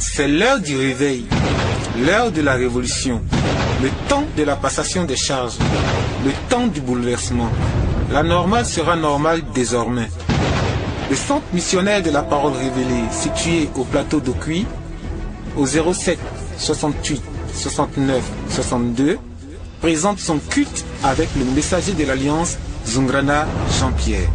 C'est l'heure du réveil, l'heure de la révolution, le temps de la passation des charges, le temps du bouleversement. La normale sera normale désormais. Le centre missionnaire de la parole révélée, situé au plateau d'Okuyi, au 07 68 69 62, présente son culte avec le messager de l'Alliance, Zungrana Jean-Pierre.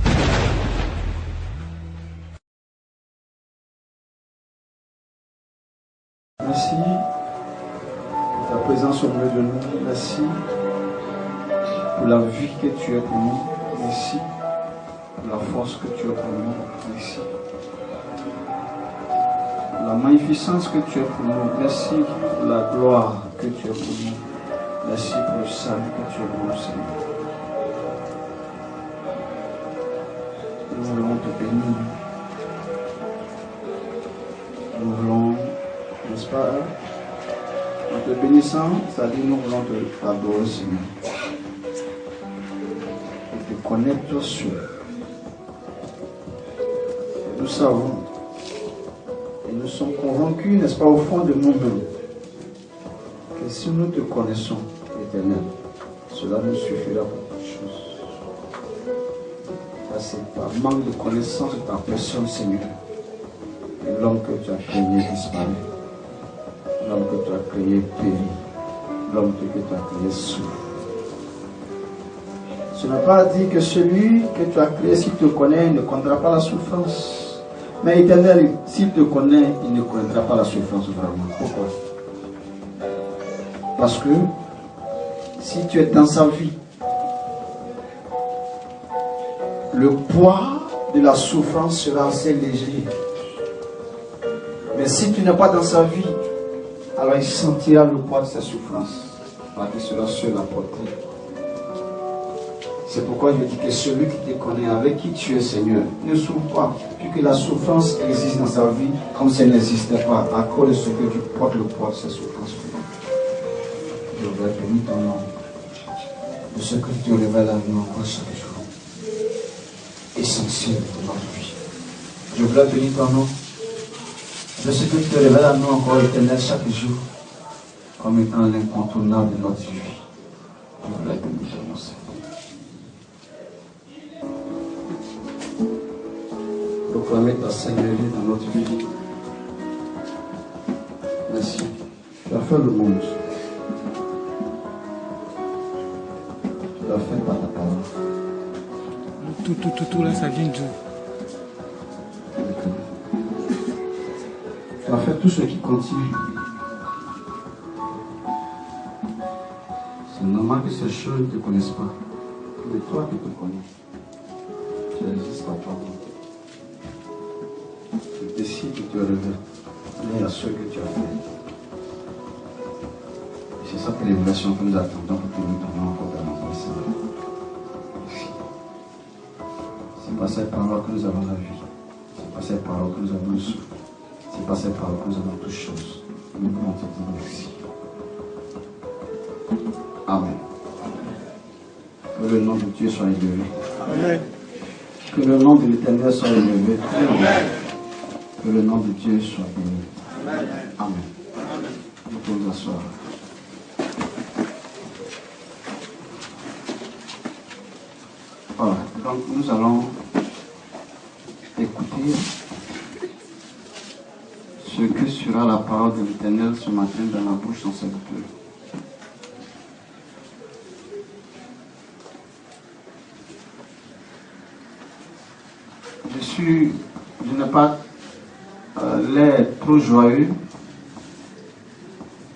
Merci pour ta présence au milieu de nous. Merci pour la vie que tu es pour nous. Merci pour la force que tu es pour nous. Merci pour la magnificence que tu es pour nous. Merci pour la gloire que tu es pour nous. Merci pour le salut que tu es pour nous, Seigneur. Nous voulons te bénir. Nous voulons, n'est-ce pas, en te bénissant, c'est-à-dire nous voulons te adorer, Seigneur. Et te connaître toi seul. Et nous savons, et nous sommes convaincus, n'est-ce pas, au fond de nous-mêmes, que si nous te connaissons, Éternel, cela nous suffira pour toute chose. Ça, c'est par manque de connaissance de ta personne, Seigneur. Et l'homme que tu as créé disparaît. L'homme que tu as créé périt. L'homme que tu as créé souffre. Ce n'est pas dit que celui que tu as créé, s'il te connaît, ne connaîtra pas la souffrance. Mais Éternel, s'il te connaît, il ne connaîtra pas la souffrance vraiment. Pourquoi? Parce que si tu es dans sa vie, le poids de la souffrance sera assez léger. Mais si tu n'es pas dans sa vie, alors il sentira le poids de sa souffrance. Parce qu'il sera seul à porter. C'est pourquoi je dis que celui qui te connaît, avec qui tu es, Seigneur, ne souffre pas. Puisque la souffrance existe dans sa vie comme si elle n'existait pas, à cause de ce que tu portes le poids de sa souffrance. Je voudrais bénir ton nom. De ce que tu révèles à nous encore chaque jour. Essentiel de notre vie. Je voudrais bénir ton nom. De ce que tu te révèles à nous encore, Éternel, chaque jour, comme étant l'incontournable de notre vie. Je voudrais bénir ton nom, Seigneur. Proclamer ta seigneurie dans notre vie. Merci. Tu as fait le monde. Tu l'as fait par ta parole. Tout là, ça vient d'où? Tu as fait tout ce qui continue. C'est normal que ces choses ne te connaissent pas. Mais toi qui te connais, tu existes à toi-même. Tu décides de te révéler à ce que tu as fait. Et c'est cette révélation que nous attendons pour que nous tournions encore dans notre Seigneur. C'est par cette parole que nous avons la vie. C'est par cette parole que nous avons le souffle. C'est par cette parole que nous avons toutes choses. Nous voulons te dire merci. Amen. Que le nom de Dieu soit élevé. Amen. Que le nom de l'Éternel soit élevé. Amen. Que le nom de Dieu soit béni. Amen. Amen. Nous pouvons nous asseoir. Voilà. Donc nous allons écouter ce que sera la parole de l'Éternel ce matin dans la bouche de son serviteur. Je n'ai pas l'air trop joyeux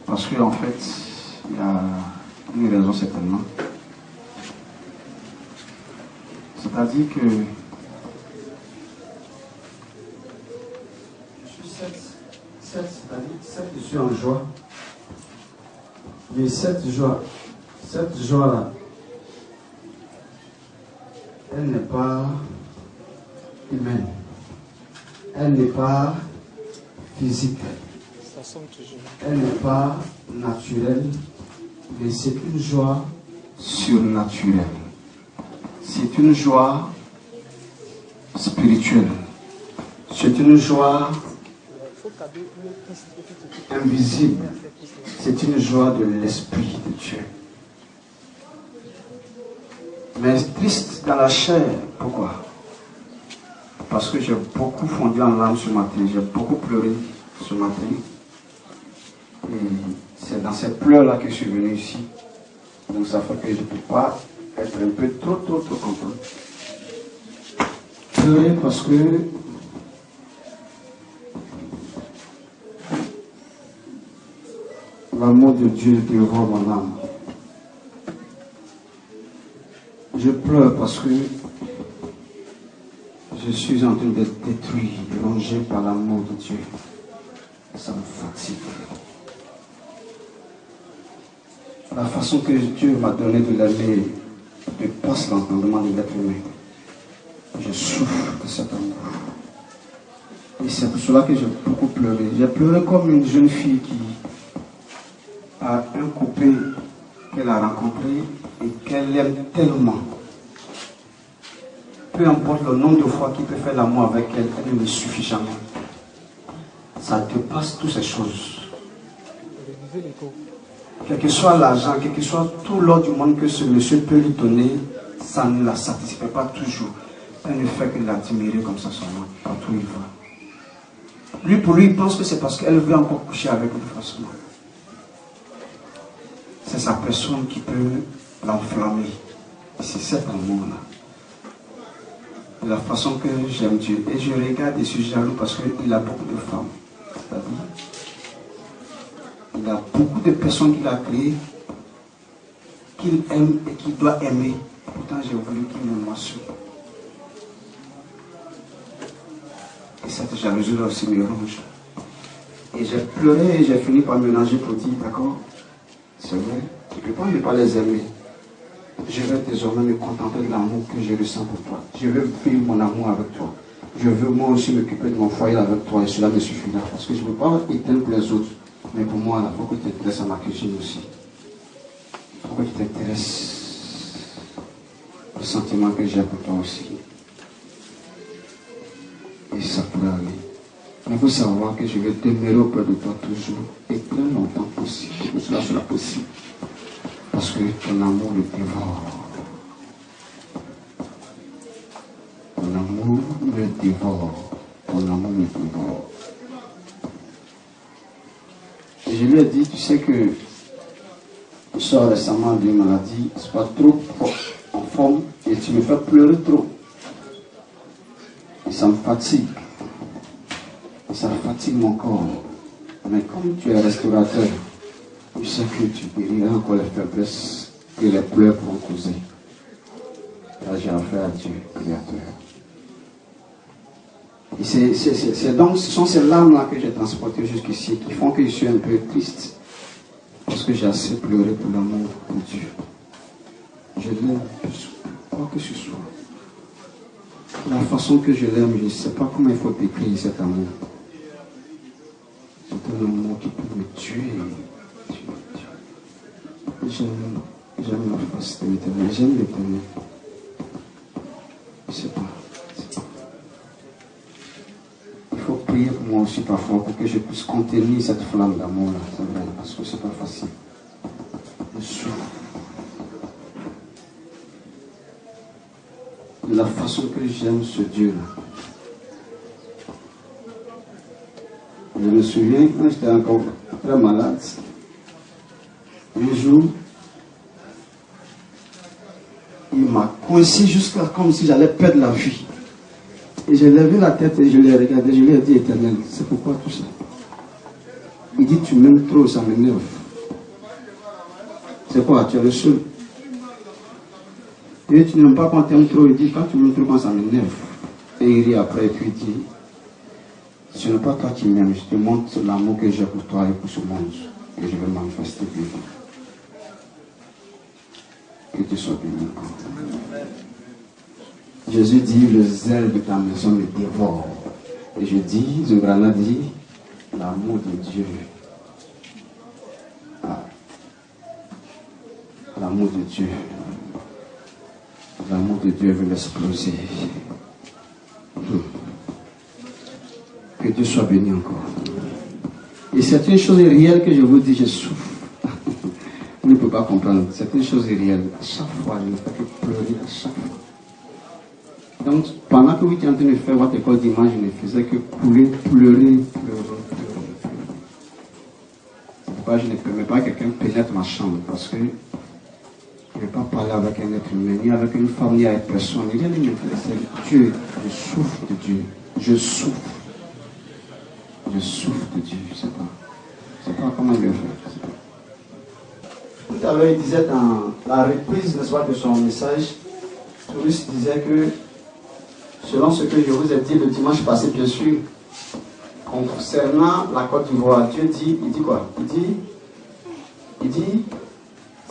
parce qu'en fait, il y a une raison certainement. C'est-à-dire que je suis en joie. Mais cette joie-là, elle n'est pas humaine. Elle n'est pas physique. Elle n'est pas naturelle. Mais c'est une joie surnaturelle. C'est une joie spirituelle. C'est une joie invisible. C'est une joie de l'Esprit de Dieu. Mais triste dans la chair. Pourquoi? Parce que j'ai beaucoup fondu en larmes ce matin. J'ai beaucoup pleuré ce matin. Et c'est dans ces pleurs-là que je suis venu ici. Donc ça fait que je ne peux pas être un peu trop content. Pleurer parce que l'amour de Dieu dévore mon âme. Je pleure parce que je suis en train d'être détruit, rongé par l'amour de Dieu. Ça me fatigue. La façon que Dieu m'a donné de l'aimer dépasse l'entendement de l'être humain. Je souffre de cet amour. Et c'est pour cela que j'ai beaucoup pleuré. J'ai pleuré comme une jeune fille qui a un copain qu'elle a rencontré et qu'elle aime tellement. Peu importe le nombre de fois qu'il peut faire l'amour avec elle, elle ne me suffit jamais. Ça dépasse toutes ces choses. Quel que soit l'argent, quel que soit tout l'or du monde que ce monsieur peut lui donner, ça ne la satisfait pas toujours. Elle ne fait que l'admirer comme ça seulement, partout où il va. Lui, pour lui, il pense que c'est parce qu'elle veut encore coucher avec lui forcément. C'est sa personne qui peut l'enflammer. C'est cet amour-là. De la façon que j'aime Dieu. Et je regarde et je suis jaloux parce qu'il a beaucoup de femmes. C'est-à-dire, il a beaucoup de personnes qu'il a créées, qu'il aime et qu'il doit aimer. Pourtant, j'ai voulu qu'il me moissonne. Et cette jalousie-là aussi me ronge. Et j'ai pleuré et j'ai fini par mélanger pour dire, d'accord, c'est vrai, je ne peux pas ne pas les aimer. Je vais désormais me contenter de l'amour que je ressens pour toi. Je veux vivre mon amour avec toi. Je veux moi aussi m'occuper de mon foyer avec toi et cela me suffira. Parce que je ne veux pas éteindre pour les autres. Mais pour moi, il faut que tu t'intéresses à ma cuisine aussi. Il faut que tu t'intéresses au sentiment que j'ai pour toi aussi. Et ça pourrait aller. Il faut savoir que je vais demeurer auprès de toi toujours et très longtemps possible. Que cela sera possible. Parce que ton amour le dévore. Ton amour le dévore. Ton amour le dévore. Et je lui ai dit, tu sais que tu sors récemment d'une maladie, c'est pas trop en forme et tu me fais pleurer trop. Et ça me fatigue. Et ça fatigue mon corps. Mais comme tu es restaurateur, tu sais que tu guériras encore les faiblesses que les pleurs pourront causer. Là, j'ai affaire à Dieu, Créateur. Et c'est donc, ce sont ces larmes-là que j'ai transportées jusqu'ici qui font que je suis un peu triste. Parce que j'ai assez pleuré pour l'amour de Dieu. Je l'aime, quoi que ce soit. La façon que je l'aime, je ne sais pas comment il faut décrire cet amour. C'est un amour qui peut me tuer. J'aime la face de l'Éternel, j'aime l'Éternel. Je ne sais pas. Il faut prier pour moi aussi parfois pour que je puisse contenir cette flamme d'amour-là, c'est vrai, parce que ce n'est pas facile. Je souffre. De la façon que j'aime ce Dieu-là. Je me souviens, quand j'étais encore très malade, un jour, il m'a coincé jusqu'à comme si j'allais perdre la vie. Et j'ai levé la tête et je l'ai regardé, je lui ai dit, Éternel, c'est pourquoi tout ça? Il dit, tu m'aimes trop, ça m'énerve. C'est quoi? Tu es le seul. Et tu n'aimes pas quand tu aimes trop, il dit, quand tu m'aimes trop, quand ça m'énerve. Et il rit après, et puis il dit, ce n'est pas toi qui m'aimes, je te montre l'amour que j'ai pour toi et pour ce monde, que je vais manifester pour vous. Que tu sois béni. Jésus dit, le zèle de ta maison me dévore. Et je dis, Zobrana dit, l'amour de Dieu. Ah. L'amour de Dieu. L'amour de Dieu veut l'exploser. Que Dieu soit béni encore. Et c'est une chose réelle que je vous dis, je souffre. Vous ne pouvez pas comprendre. C'est une chose réelle. À chaque fois, je ne fais que pleurer à chaque fois. Donc, pendant que vous étiez en train de faire votre école d'image, je ne faisais que pleurer. C'est pourquoi je ne permets pas que quelqu'un pénètre ma chambre, parce que je ne vais pas parler avec un être humain, ni avec une femme, ni avec personne. Il y a c'est Dieu. Je souffre de Dieu. Je souffre. Je souffre de Dieu. Je ne sais pas comment le faire. Tout à l'heure, il disait dans la reprise, n'est-ce pas, de son message, Touriste disait que, selon ce que je vous ai dit le dimanche passé, bien sûr, concernant la Côte d'Ivoire, Dieu dit, il dit quoi? Il dit,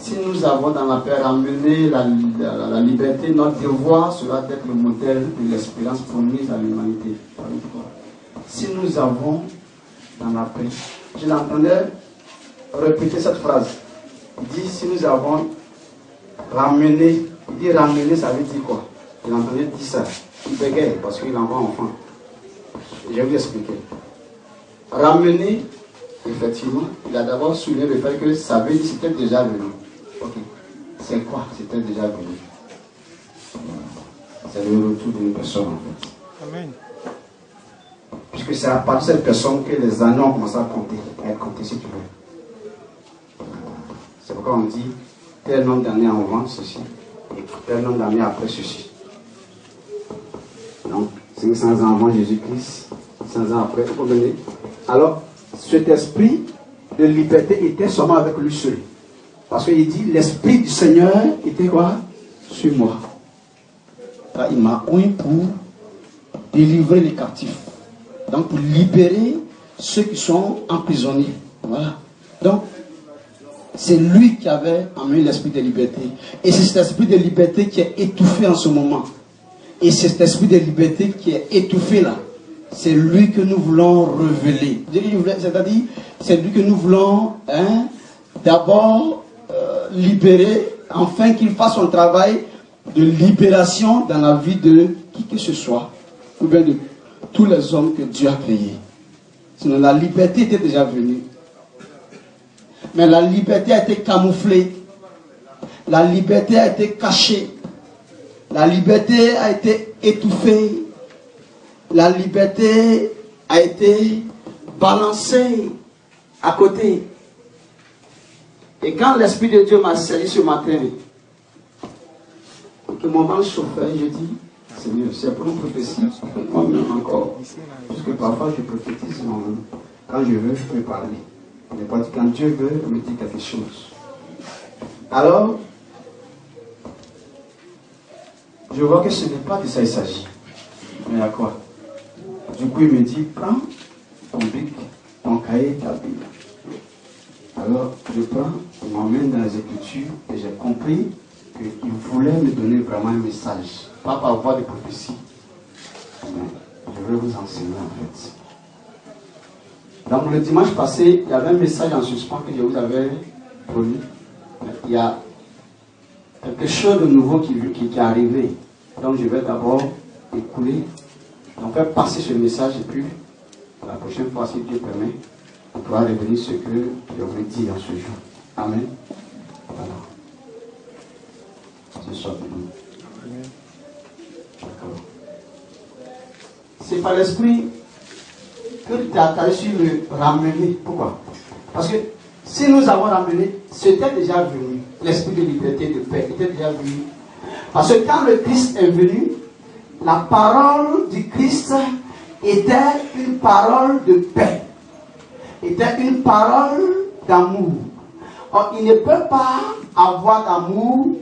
si nous avons dans la paix ramené la liberté, notre devoir sera d'être le modèle de l'espérance promise à l'humanité. Si nous avons dans la paix, je l'entendais répéter cette phrase. Il dit, si nous avons ramené, il dit ramener, ça veut dire quoi? Je l'entendais dire ça. Il bégaye parce qu'il envoie enfant. Je vais vous expliquer. Ramener, effectivement, il a d'abord souligné le fait que ça veut dire c'était déjà venu. Ok. C'est quoi? C'était déjà venu. C'est le retour d'une personne en fait. Amen. Puisque c'est à partir de cette personne que les années ont commencé à être comptés si tu veux. C'est pourquoi on dit tel nombre d'années avant ceci et tel nombre d'années après ceci. Donc, 500 ans avant Jésus-Christ, 500 ans après, vous comprenez? Alors, cet esprit de liberté était seulement avec lui seul. Parce qu'il dit, l'esprit du Seigneur était quoi? Sur moi. Là, il m'a oint pour délivrer les captifs. Donc, pour libérer ceux qui sont emprisonnés. Voilà. Donc, c'est lui qui avait amené l'esprit de liberté. Et c'est cet esprit de liberté qui est étouffé en ce moment. Et c'est cet esprit de liberté qui est étouffé là. C'est lui que nous voulons révéler. C'est-à-dire, c'est lui que nous voulons d'abord libérer, afin qu'il fasse son travail de libération dans la vie de qui que ce soit, ou bien de tous les hommes que Dieu a créés. Sinon, la liberté était déjà venue. Mais la liberté a été camouflée. La liberté a été cachée. La liberté a été étouffée. La liberté a été balancée à côté. Et quand l'Esprit de Dieu m'a saisi ce matin, que mon ventre chauffait, je dis, Seigneur, c'est pour une prophétie, moi-même encore. Puisque parfois je prophétise moi-même. Quand je veux, je peux parler. Mais quand Dieu veut, il me dit quelque chose. Alors, je vois que ce n'est pas de ça il s'agit. Mais à quoi? Du coup, il me dit, prends ton bic, ton cahier, ta Bible. Alors, je prends, je m'emmène dans les Écritures et j'ai compris qu'il voulait me donner vraiment un message. Pas par voie de prophétie. Mais je veux vous enseigner en fait. Donc, le dimanche passé, il y avait un message en suspens que je vous avais promis. Il y a quelque chose de nouveau qui est arrivé. Donc, je vais d'abord écouler. On fait passer ce message et puis, la prochaine fois, si Dieu permet, on pourra revenir ce que je vous dis en ce jour. Amen. Voilà. Ce soit béni. D'accord. C'est par l'esprit que tu as attaché sur le ramener. Pourquoi? Parce que si nous avons ramené, c'était déjà venu. L'esprit de liberté, de paix était déjà venu. Parce que quand le Christ est venu, la parole du Christ était une parole de paix. Était une parole d'amour. Or, il ne peut pas avoir d'amour.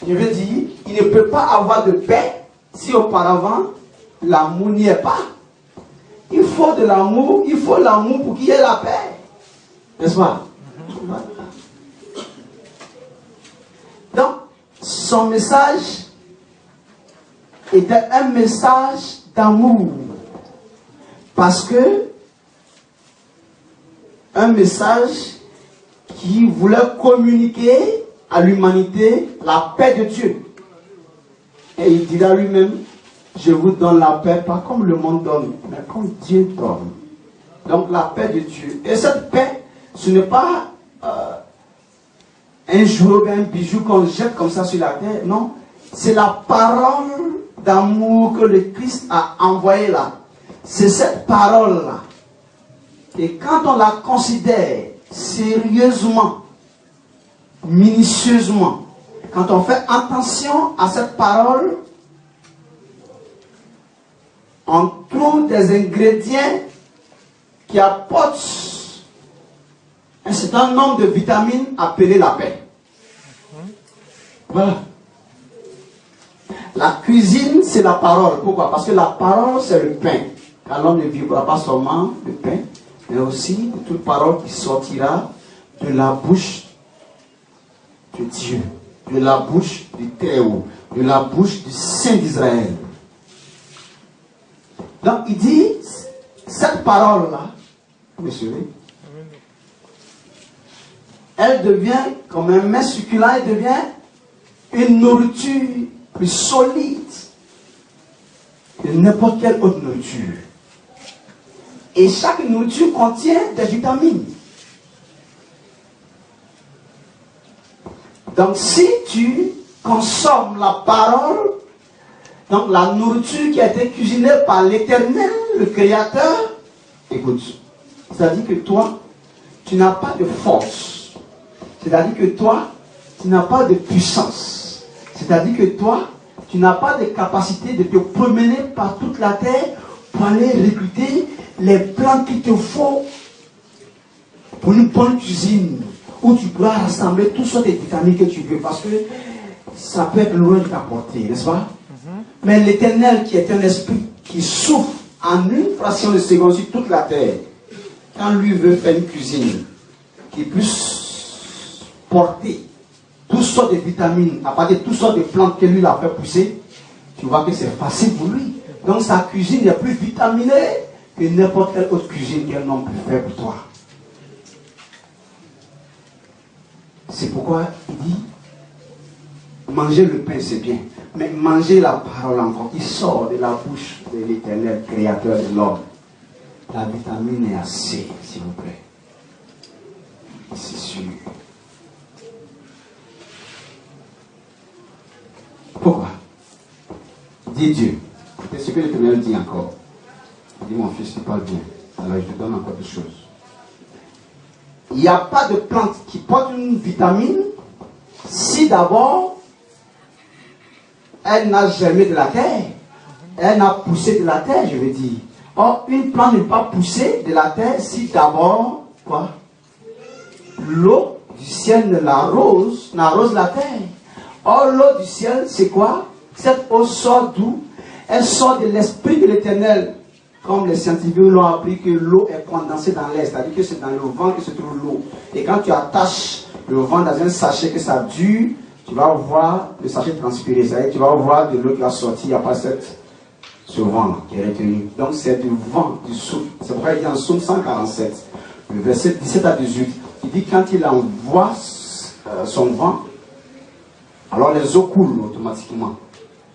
Je veux dire, il ne peut pas avoir de paix si auparavant l'amour n'y est pas. Il faut de l'amour, il faut l'amour pour qu'il y ait la paix. N'est-ce pas? Donc, son message était un message d'amour. Parce que un message qui voulait communiquer à l'humanité la paix de Dieu. Et il dira lui-même, je vous donne la paix, pas comme le monde donne, mais comme Dieu donne. Donc la paix de Dieu. Et cette paix, ce n'est pas un jour, un bijou qu'on jette comme ça sur la terre. Non, c'est la parole d'amour que le Christ a envoyée là. C'est cette parole-là. Et quand on la considère sérieusement, minutieusement, quand on fait attention à cette parole, on trouve des ingrédients qui apportent un certain nombre de vitamines appelées la paix. Voilà. La cuisine, c'est la parole. Pourquoi? Parce que la parole, c'est le pain. Car l'homme ne vivra pas seulement de pain, mais aussi de toute parole qui sortira de la bouche de Dieu, de la bouche du Très-Haut, de la bouche du Saint d'Israël. Donc il dit, cette parole-là, vous me suivez, elle devient comme un mets succulent, elle devient une nourriture plus solide que n'importe quelle autre nourriture. Et chaque nourriture contient des vitamines. Donc si tu consommes la parole, donc la nourriture qui a été cuisinée par l'Éternel, le Créateur, écoute, c'est-à-dire que toi, tu n'as pas de force. C'est-à-dire que toi, tu n'as pas de puissance. C'est-à-dire que toi, tu n'as pas de capacité de te promener par toute la terre pour aller recruter les plantes qu'il te faut pour une bonne cuisine où tu pourras rassembler toutes sortes de vitamines que tu veux, parce que ça peut être loin de ta portée, n'est-ce pas? Mais l'Éternel, qui est un esprit qui souffle en une fraction de seconde sur toute la terre, quand lui veut faire une cuisine qui puisse porter toutes sortes de vitamines à partir de toutes sortes de plantes que lui a fait pousser, tu vois que c'est facile pour lui. Donc sa cuisine est plus vitaminée que n'importe quelle autre cuisine qu'un homme peut faire pour toi. C'est pourquoi il dit, manger le pain c'est bien, mais manger la parole encore qui sort de la bouche de l'Éternel, créateur de l'homme. La vitamine est assez, s'il vous plaît. C'est sûr. Pourquoi? Dis Dieu. C'est ce que l'Éternel dit encore. Il dit, mon fils, tu parles bien. Alors je te donne encore des choses. Il n'y a pas de plante qui porte une vitamine si d'abord elle n'a germé de la terre. Elle n'a poussé de la terre, je veux dire. Or, une plante ne peut pas pousser de la terre si d'abord, quoi? L'eau du ciel n'arrose la terre. Or, l'eau du ciel, c'est quoi? Cette eau sort d'où? Elle sort de l'esprit de l'Éternel. Comme les scientifiques l'ont appris que l'eau est condensée dans l'air, c'est-à-dire que c'est dans le vent que se trouve l'eau. Et quand tu attaches le vent dans un sachet que ça dure, tu vas voir le sachet transpirer. C'est-à-dire que tu vas voir de l'eau qui va sortir, il n'y a pas ce vent qui est retenu. Donc c'est du vent, du souffle. C'est pourquoi il dit en Psaume 147, le verset 17 à 18, il dit quand il envoie son vent, alors les eaux coulent automatiquement.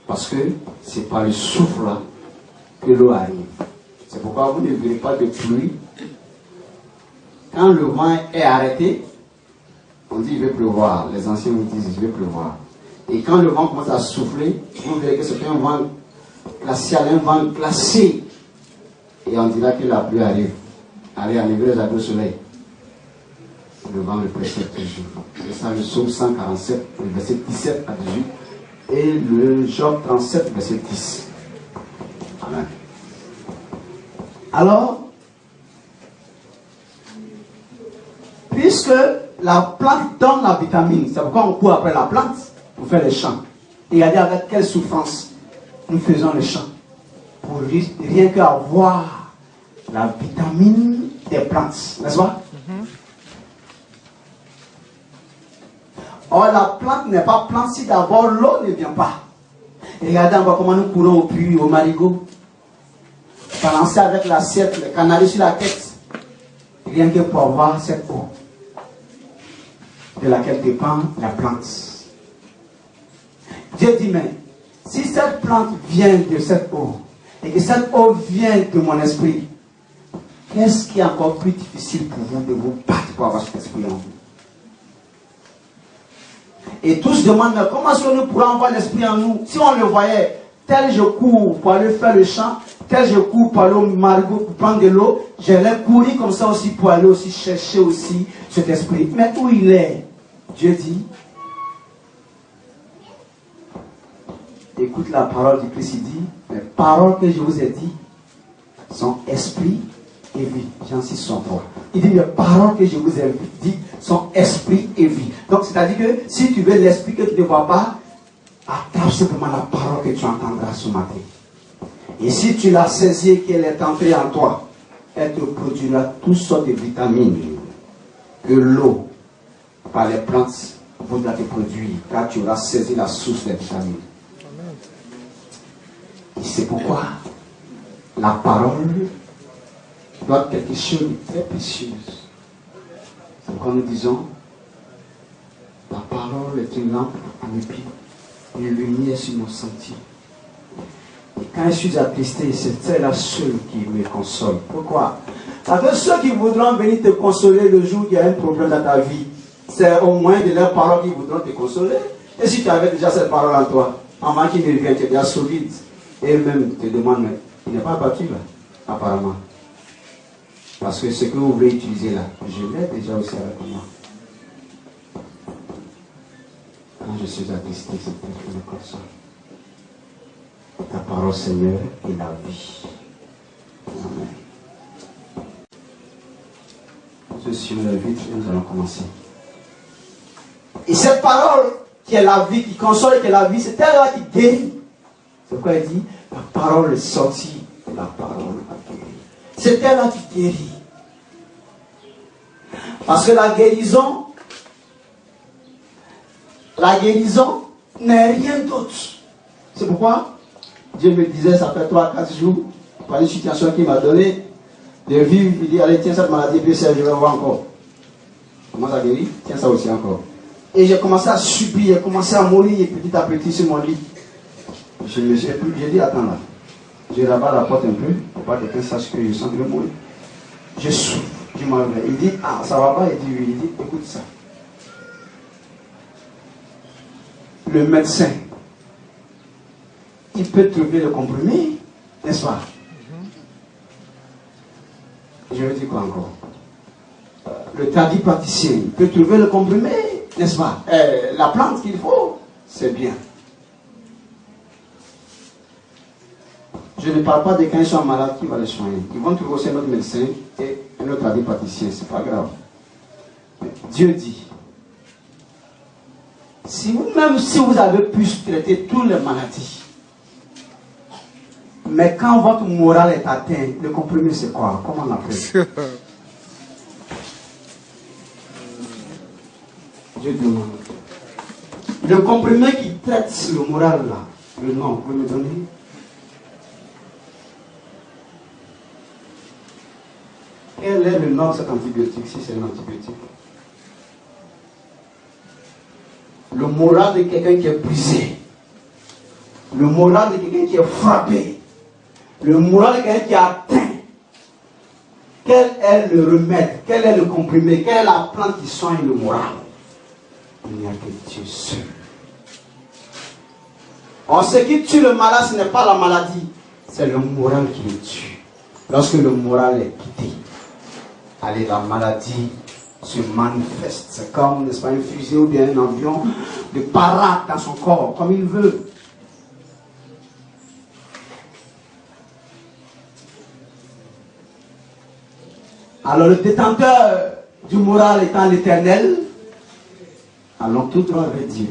Parce que c'est par le souffle là que l'eau arrive. C'est pourquoi vous ne verrez pas de pluie. Quand le vent est arrêté, on dit il va pleuvoir. Les anciens nous disent il va pleuvoir. Et quand le vent commence à souffler, vous verrez que c'est un vent glacial, un vent glacé. Et on dira que la pluie arrive. Allez, enlevez les habits au soleil. Le vent le précède toujours. C'est ça le psaume 147, le verset 17 à 18. Et le Job 37, verset 10. Amen. Alors, puisque la plante donne la vitamine, c'est pourquoi on court après la plante pour faire les champs. Et regardez avec quelle souffrance nous faisons les champs. Pour rien qu'avoir la vitamine des plantes, n'est-ce pas? Or, la plante n'est pas plante si d'abord l'eau ne vient pas. Et regardez encore comment nous courons au puits, au marigot. Balancer avec l'assiette, le canaris sur la tête. Rien que pour avoir cette eau de laquelle dépend la plante. Dieu dit, mais si cette plante vient de cette eau, et que cette eau vient de mon esprit, Qu'est-ce qui est encore plus difficile pour vous de vous battre pour avoir cet esprit en vous? Et tous demandent, mais comment est-ce que nous pourrons avoir l'esprit en nous? Si on le voyait, tel je cours pour aller faire le champ, tel je cours pour aller au marigot pour prendre de l'eau, j'allais courir comme ça aussi pour aller aussi chercher aussi cet esprit. Mais où il est? Dieu dit, écoute la parole du Christ, il dit, les paroles que je vous ai dites sont esprit et vie. Jean 6, 3. Il dit, les paroles que je vous ai dites sont esprit et vie. Donc, c'est-à-dire que si tu veux l'esprit que tu ne vois pas, attrape simplement la parole que tu entendras ce matin. Et si tu l'as saisie et qu'elle est entrée en toi, elle te produira toutes sortes de vitamines que l'eau, par les plantes, voudra te produire, car tu auras saisi la source des vitamines. Et c'est pourquoi la parole doit être quelque chose de très précieux. C'est pourquoi nous disons, la parole est une lampe à mes pieds, une lumière sur mon sentier. Et quand je suis attristé, c'est celle-là seule qui me console. Pourquoi? Parce que ceux qui voudront venir te consoler le jour où il y a un problème dans ta vie, c'est au moins de leurs paroles qui voudront te consoler. Et si tu avais déjà cette parole en toi, avant qu'ils ne reviennent, tu es déjà solide. Et eux-mêmes te demandent, mais il n'est pas battu là, apparemment. Parce que ce que vous voulez utiliser là, je l'ai déjà aussi avec moi. Quand je suis attristé, c'est peut-être comme ça. Ta parole, Seigneur, est la vie. Amen. Je suis le vite et nous allons commencer. Et cette parole qui est la vie, qui console, qui est la vie, c'est elle-là qui guérit. C'est pourquoi il dit, la parole est sortie, la parole a guéri. C'est elle-là qui guérit. Parce que la guérison n'est rien d'autre. C'est pourquoi Dieu me disait, ça fait 3-4 jours, par une situation qu'il m'a donnée, de vivre, il dit, allez, tiens cette maladie, puis je vais voir encore. Comment ça guérit? Tiens ça aussi encore. Et j'ai commencé à subir, j'ai commencé à mourir petit à petit sur mon lit. J'ai dit, attends là, je rabats la porte un peu, pour pas que quelqu'un sache que je sens de mourir. Je souffre, je m'en vais. Il dit, ah, ça va pas? Il dit, oui. Il dit, écoute ça. Le médecin, il peut trouver le comprimé, n'est-ce pas? Je veux dire quoi encore? Le tradipraticien, il peut trouver le comprimé, n'est-ce pas? La plante qu'il faut, c'est bien. Je ne parle pas de quand ils sont malades qui va les soigner. Ils vont trouver aussi un autre médecin et un autre tradipraticien, c'est pas grave. Mais Dieu dit, si vous-même, si vous avez pu traiter toutes les maladies, mais quand votre morale est atteinte, le comprimé c'est quoi? Comment on appelle? Je demande. Le comprimé qui traite le moral là, le nom, vous pouvez me donner? Quel est le nom de cet antibiotique, si c'est un antibiotique? Le moral de quelqu'un qui est brisé. Le moral de quelqu'un qui est frappé. Le moral de quelqu'un qui est atteint. Quel est le remède? Quel est le comprimé? Quelle est la plante qui soigne le moral? Il n'y a que Dieu seul. Or, ce qui tue le malade, ce n'est pas la maladie. C'est le moral qui le tue. Lorsque le moral est quitté, allez, la maladie se manifeste. C'est comme, n'est-ce pas, une fusée ou bien un avion de parade dans son corps, comme il veut. Alors le détenteur du moral étant l'Éternel, allons tout droit vers Dieu.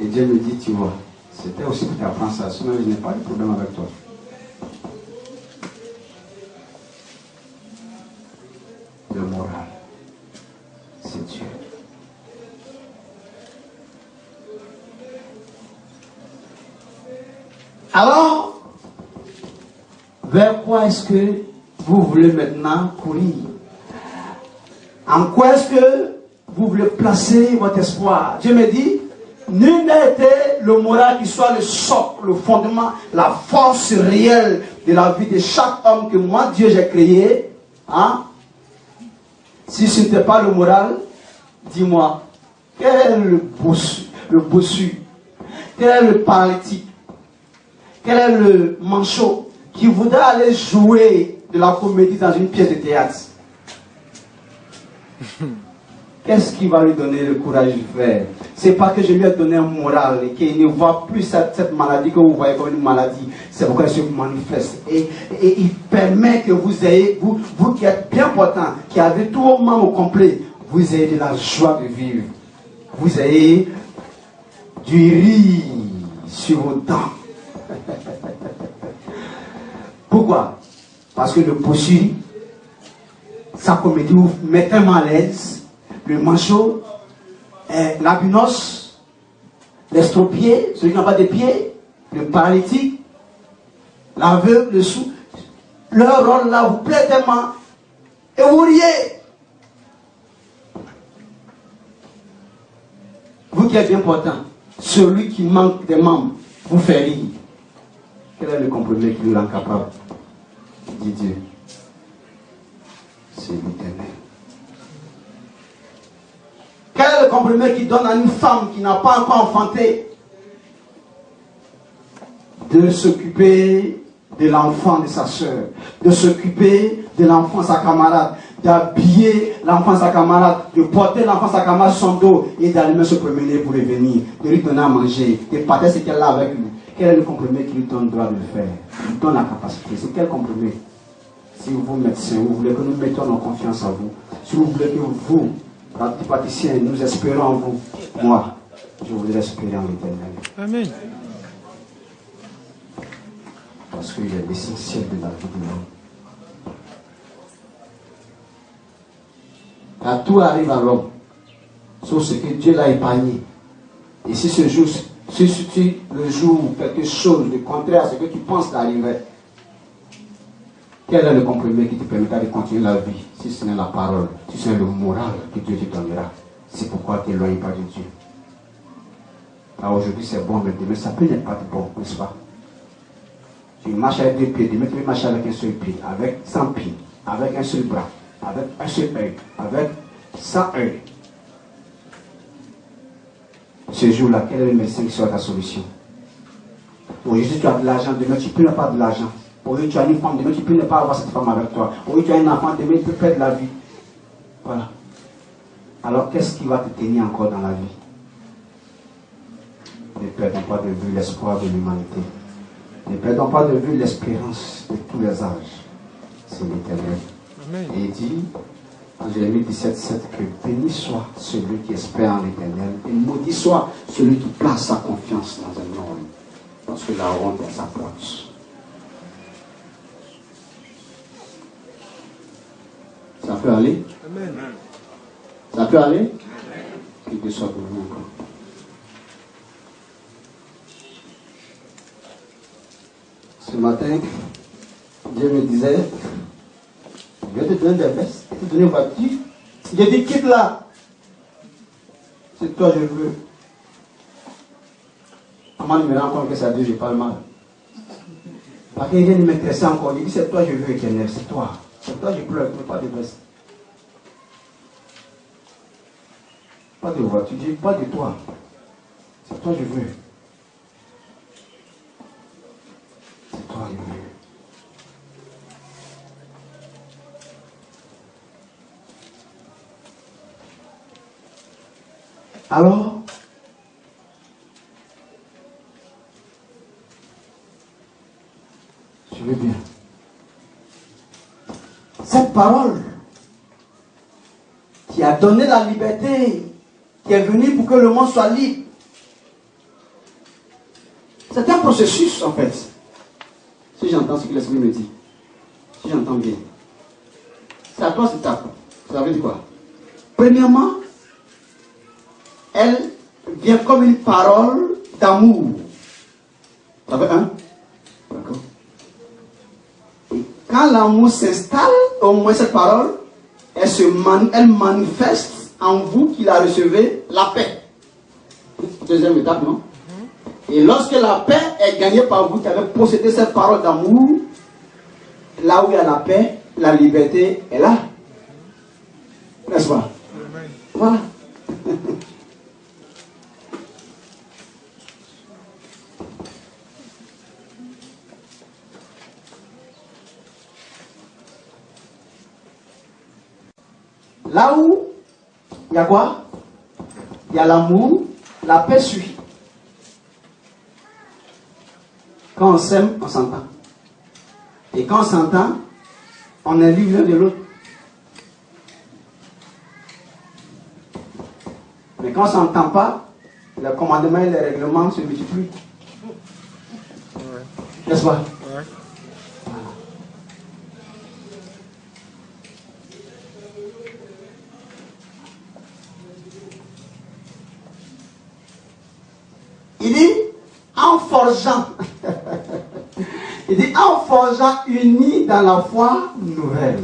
Et Dieu me dit, tu vois, c'était aussi pour t'apprendre ça, sinon il n'y a pas de problème avec toi. Le moral, c'est Dieu. Alors, vers quoi est-ce que vous voulez maintenant courir? En quoi est-ce que vous voulez placer votre espoir? Dieu me dit, Nul n'a été le moral qui soit le socle, le fondement, la force réelle de la vie de chaque homme que moi, Dieu, j'ai créé. Hein? Si ce n'était pas le moral, dis-moi, quel est le bossu, quel est le paralytique, quel est le manchot qui voudrait aller jouer de la comédie dans une pièce de théâtre? Qu'est-ce qui va lui donner le courage de faire? C'est pas que je lui ai donné un moral et qu'il ne voit plus cette maladie que vous voyez comme une maladie. C'est pourquoi elle se manifeste. Et il permet que vous ayez, vous qui êtes bien portant, qui avez tout au membre complet, vous ayez de la joie de vivre. Vous ayez du riz sur vos dents. Pourquoi? Parce que le bossu, sa comédie vous met tellement à l'aise. Le manchot, l'abunos, l'estropié, celui qui n'a pas de pieds, le paralytique, l'aveugle, le sourd, leur rôle là vous plaît tellement et vous riez. Vous qui êtes bien portant, celui qui manque des membres vous fait rire. Quel est le compromis qui nous rend capable? Dit Dieu. C'est l'Éternel. Quel est le compromis qui donne à une femme qui n'a pas encore enfanté de s'occuper de l'enfant de sa soeur, de s'occuper de l'enfant de sa camarade, d'habiller l'enfant de sa camarade, de porter l'enfant de sa camarade sur son dos et d'aller se promener pour revenir, de lui donner à manger, de partager ce qu'elle a avec lui? Quel est le compromis qui lui donne le droit de le faire? Il lui donne la capacité. C'est quel compromis? Si vous, médecins, vous voulez que nous mettions nos confiance en vous, si vous voulez que vous, praticiens, nous espérons en vous, moi, je voudrais espérer en l'Éternel. Amen. Parce qu'il est l'essentiel de la vie de l'homme. Car tout arrive à l'homme, sauf ce que Dieu l'a épargné. Et si ce jour, si le jour où quelque chose de contraire à ce que tu penses d'arriver, quel est le compromis qui te permettra de continuer la vie, si ce n'est la parole, si ce n'est le moral que Dieu te donnera? C'est pourquoi tu n'éloignes pas de Dieu. Alors aujourd'hui c'est bon, mais demain ça peut n'être pas bon, n'est-ce pas? Tu marches avec 2 pieds, demain tu peux marcher avec un seul pied, avec 100 pieds, avec un seul bras, avec un seul œil, avec 100 œils. Ce jour-là, quel est le médecin qui sera ta solution? Aujourd'hui tu as de l'argent, demain tu peux ne pas de l'argent. Aujourd'hui tu as une femme, demain tu peux ne pas avoir cette femme avec toi. Aujourd'hui tu as un enfant, demain tu peux perdre la vie. Voilà. Alors qu'est-ce qui va te tenir encore dans la vie? Ne perdons pas de vue l'espoir de l'humanité. Ne perdons pas de vue l'espérance de tous les âges. C'est l'Éternel. Et il dit en Jérémie 17:7 que béni soit celui qui espère en l'Éternel et maudit soit celui qui place sa confiance dans un homme. Parce que la honte est sa porte. Ça peut aller? Amen. Ça peut aller? Qu'il te soit pour vous encore. Ce matin, Dieu me disait, je vais te donner des vestes, je vais te donner une voiture. J'ai dit, quitte là. C'est toi, je veux. Comment il me rend compte que c'est à Dieu, je parle mal. Parce qu'il vient de m'intéresser encore. Il dit, c'est toi, je veux, Éternel, c'est toi. C'est toi, je pleure, mais pas de veste. Pas de voiture, je dis, pas de toi. C'est toi, je veux. C'est toi, je veux. Alors, je veux bien. Cette parole qui a donné la liberté, qui est venue pour que le monde soit libre, c'est un processus en fait. Si j'entends ce que l'Esprit me dit, si j'entends bien, c'est à 3 étapes. Ça veut dire quoi? Premièrement, elle vient comme une parole d'amour. Ça fait un? D'accord. Et quand l'amour s'installe, au moins cette parole, elle manifeste en vous qui la recevez la paix. deuxième étape, non? Et lorsque la paix est gagnée par vous qui avez possédé cette parole d'amour, là où il y a la paix, la liberté est là. N'est-ce pas? Voilà. Là où il y a quoi? Il y a l'amour, la paix suit. Quand on s'aime, on s'entend. Et quand on s'entend, on est libre l'un de l'autre. Mais quand on ne s'entend pas, le commandement et les règlements se multiplient. N'est-ce pas? Il dit, en forgeant, il dit, en forgeant unis dans la foi nouvelle.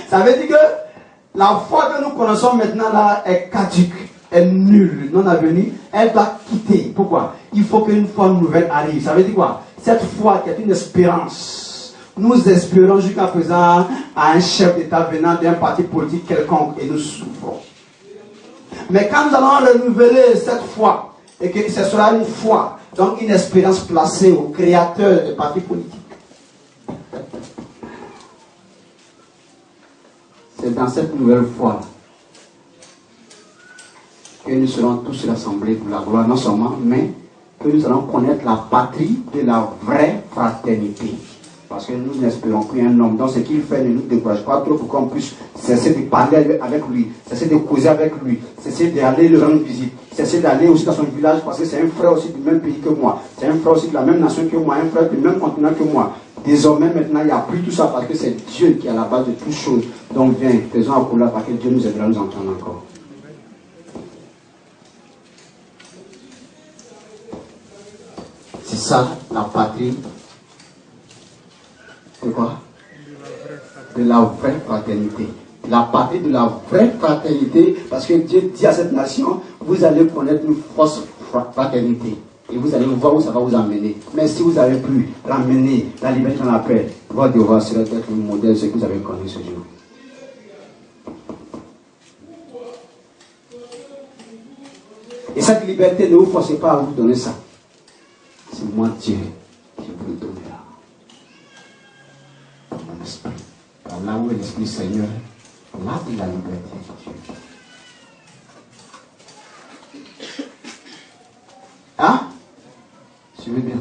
Ça veut dire que la foi que nous connaissons maintenant là est caduque, est nulle, non avenue, elle doit quitter. Pourquoi? Il faut qu'une foi nouvelle arrive. Ça veut dire quoi? Cette foi qui est une espérance. Nous espérons jusqu'à présent à un chef d'État venant d'un parti politique quelconque et nous souffrons. Mais quand nous allons renouveler cette foi, et que ce sera une foi, donc une espérance placée au créateur des partis politiques. C'est dans cette nouvelle foi que nous serons tous rassemblés pour la gloire, non seulement, mais que nous allons connaître la patrie de la vraie fraternité. Parce que nous n'espérons qu'un homme. Donc ce qu'il fait ne nous décourage pas trop pour qu'on puisse cesser de parler avec lui, cesser de causer avec lui, cesser d'aller lui rendre visite, cesser d'aller aussi dans son village parce que c'est un frère aussi du même pays que moi, c'est un frère aussi de la même nation que moi, un frère du même continent que moi. Désormais maintenant il n'y a plus tout ça parce que c'est Dieu qui est à la base de toutes choses. Donc viens, faisons un coup là parce que Dieu nous aidera à nous entendre encore. C'est ça la patrie. C'est quoi? De la vraie fraternité. La patrie de la vraie fraternité, parce que Dieu dit à cette nation, vous allez connaître une fausse fraternité. Et vous allez voir où ça va vous amener. Mais si vous avez pu ramener la liberté dans la paix, votre devoir sera d'être un modèle de ce que vous avez connu ce jour. Et cette liberté, ne vous forcez pas à vous donner ça. C'est moi Dieu qui vous le donnera. Mon esprit. Car là où est l'Esprit Seigneur, là il y a la liberté de Dieu. Hein? Suivez bien.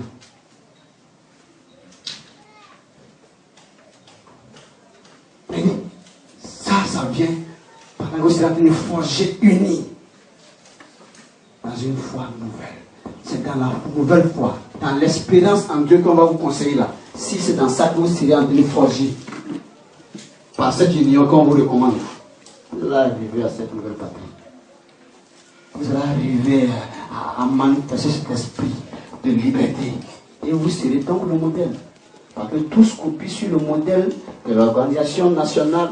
Mais ça vient par la gauche, c'est une forgée unie dans une foi nouvelle. C'est dans la nouvelle foi, dans l'espérance en Dieu qu'on va vous conseiller là. Si c'est dans ça que vous serez en train de forger, par cette union qu'on vous recommande, vous allez arriver à cette nouvelle patrie. Vous allez arriver à manifester cet esprit de liberté. Et vous serez donc le modèle. Parce que tous copient sur le modèle de l'organisation nationale,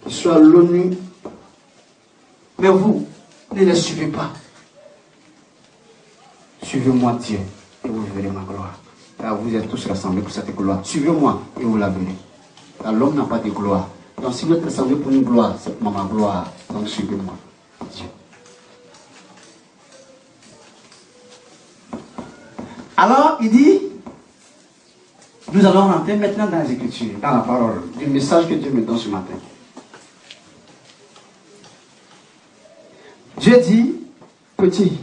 qui soit l'ONU. Mais vous, ne les suivez pas. Suivez-moi Dieu et vous verrez ma gloire. Car vous êtes tous rassemblés pour cette gloire. Suivez-moi et vous la verrez. Car l'homme n'a pas de gloire. Donc si vous êtes rassemblés pour une gloire, c'est ma gloire. Donc suivez-moi Dieu. Alors il dit, nous allons rentrer maintenant dans les Écritures, dans la parole, du message que Dieu me donne ce matin. Dieu dit, petit.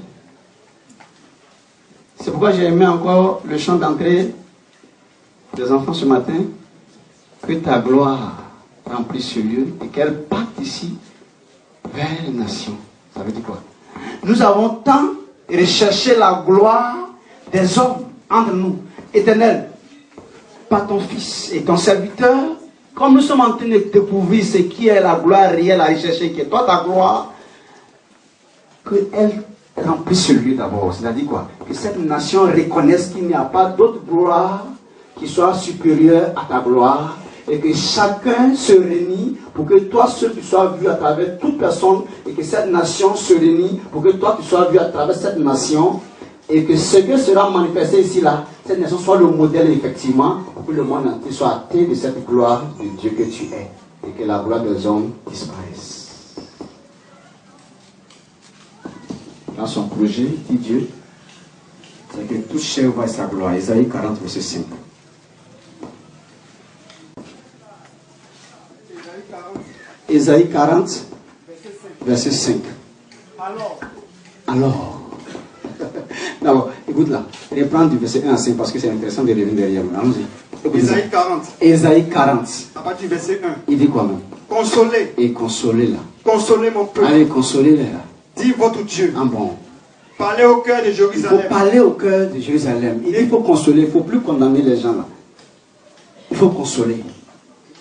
C'est pourquoi j'ai aimé encore le chant d'entrée des enfants ce matin. Que ta gloire remplisse ce lieu et qu'elle parte ici vers les nations. Ça veut dire quoi? Nous avons tant recherché la gloire des hommes entre nous. Éternel, par ton Fils et ton serviteur, comme nous sommes en train de découvrir ce qui est la gloire réelle à rechercher, qui est toi ta gloire, qu'elle remplisse ce lieu d'abord. C'est-à-dire quoi? Que cette nation reconnaisse qu'il n'y a pas d'autre gloire qui soit supérieure à ta gloire et que chacun se réunit pour que toi seul tu sois vu à travers toute personne et que cette nation se réunit pour que toi tu sois vu à travers cette nation et que ce que sera manifesté ici là, cette nation soit le modèle effectivement pour que le monde entier soit atteint de cette gloire de Dieu que tu es et que la gloire des hommes disparaisse. Dans son projet, dit Dieu, c'est que toute chair voie sa gloire. Isaïe 40, verset 5. Isaïe 40, verset 5. Alors. D'abord, écoute là. Reprends du verset 1 à 5 parce que c'est intéressant de revenir derrière nous. Allons-y. Isaïe 40. Isaïe 40. À partir du verset 1. Il dit quoi même? Consolez. Et consolez là. Consolez mon peuple. Allez, consolez-les là. Dis votre Dieu. Ah bon. Parlez au cœur de Il Jérusalem. faut parler au cœur de Jérusalem. Il dit qu'il faut consoler. Il ne faut plus condamner les gens là. Il faut consoler.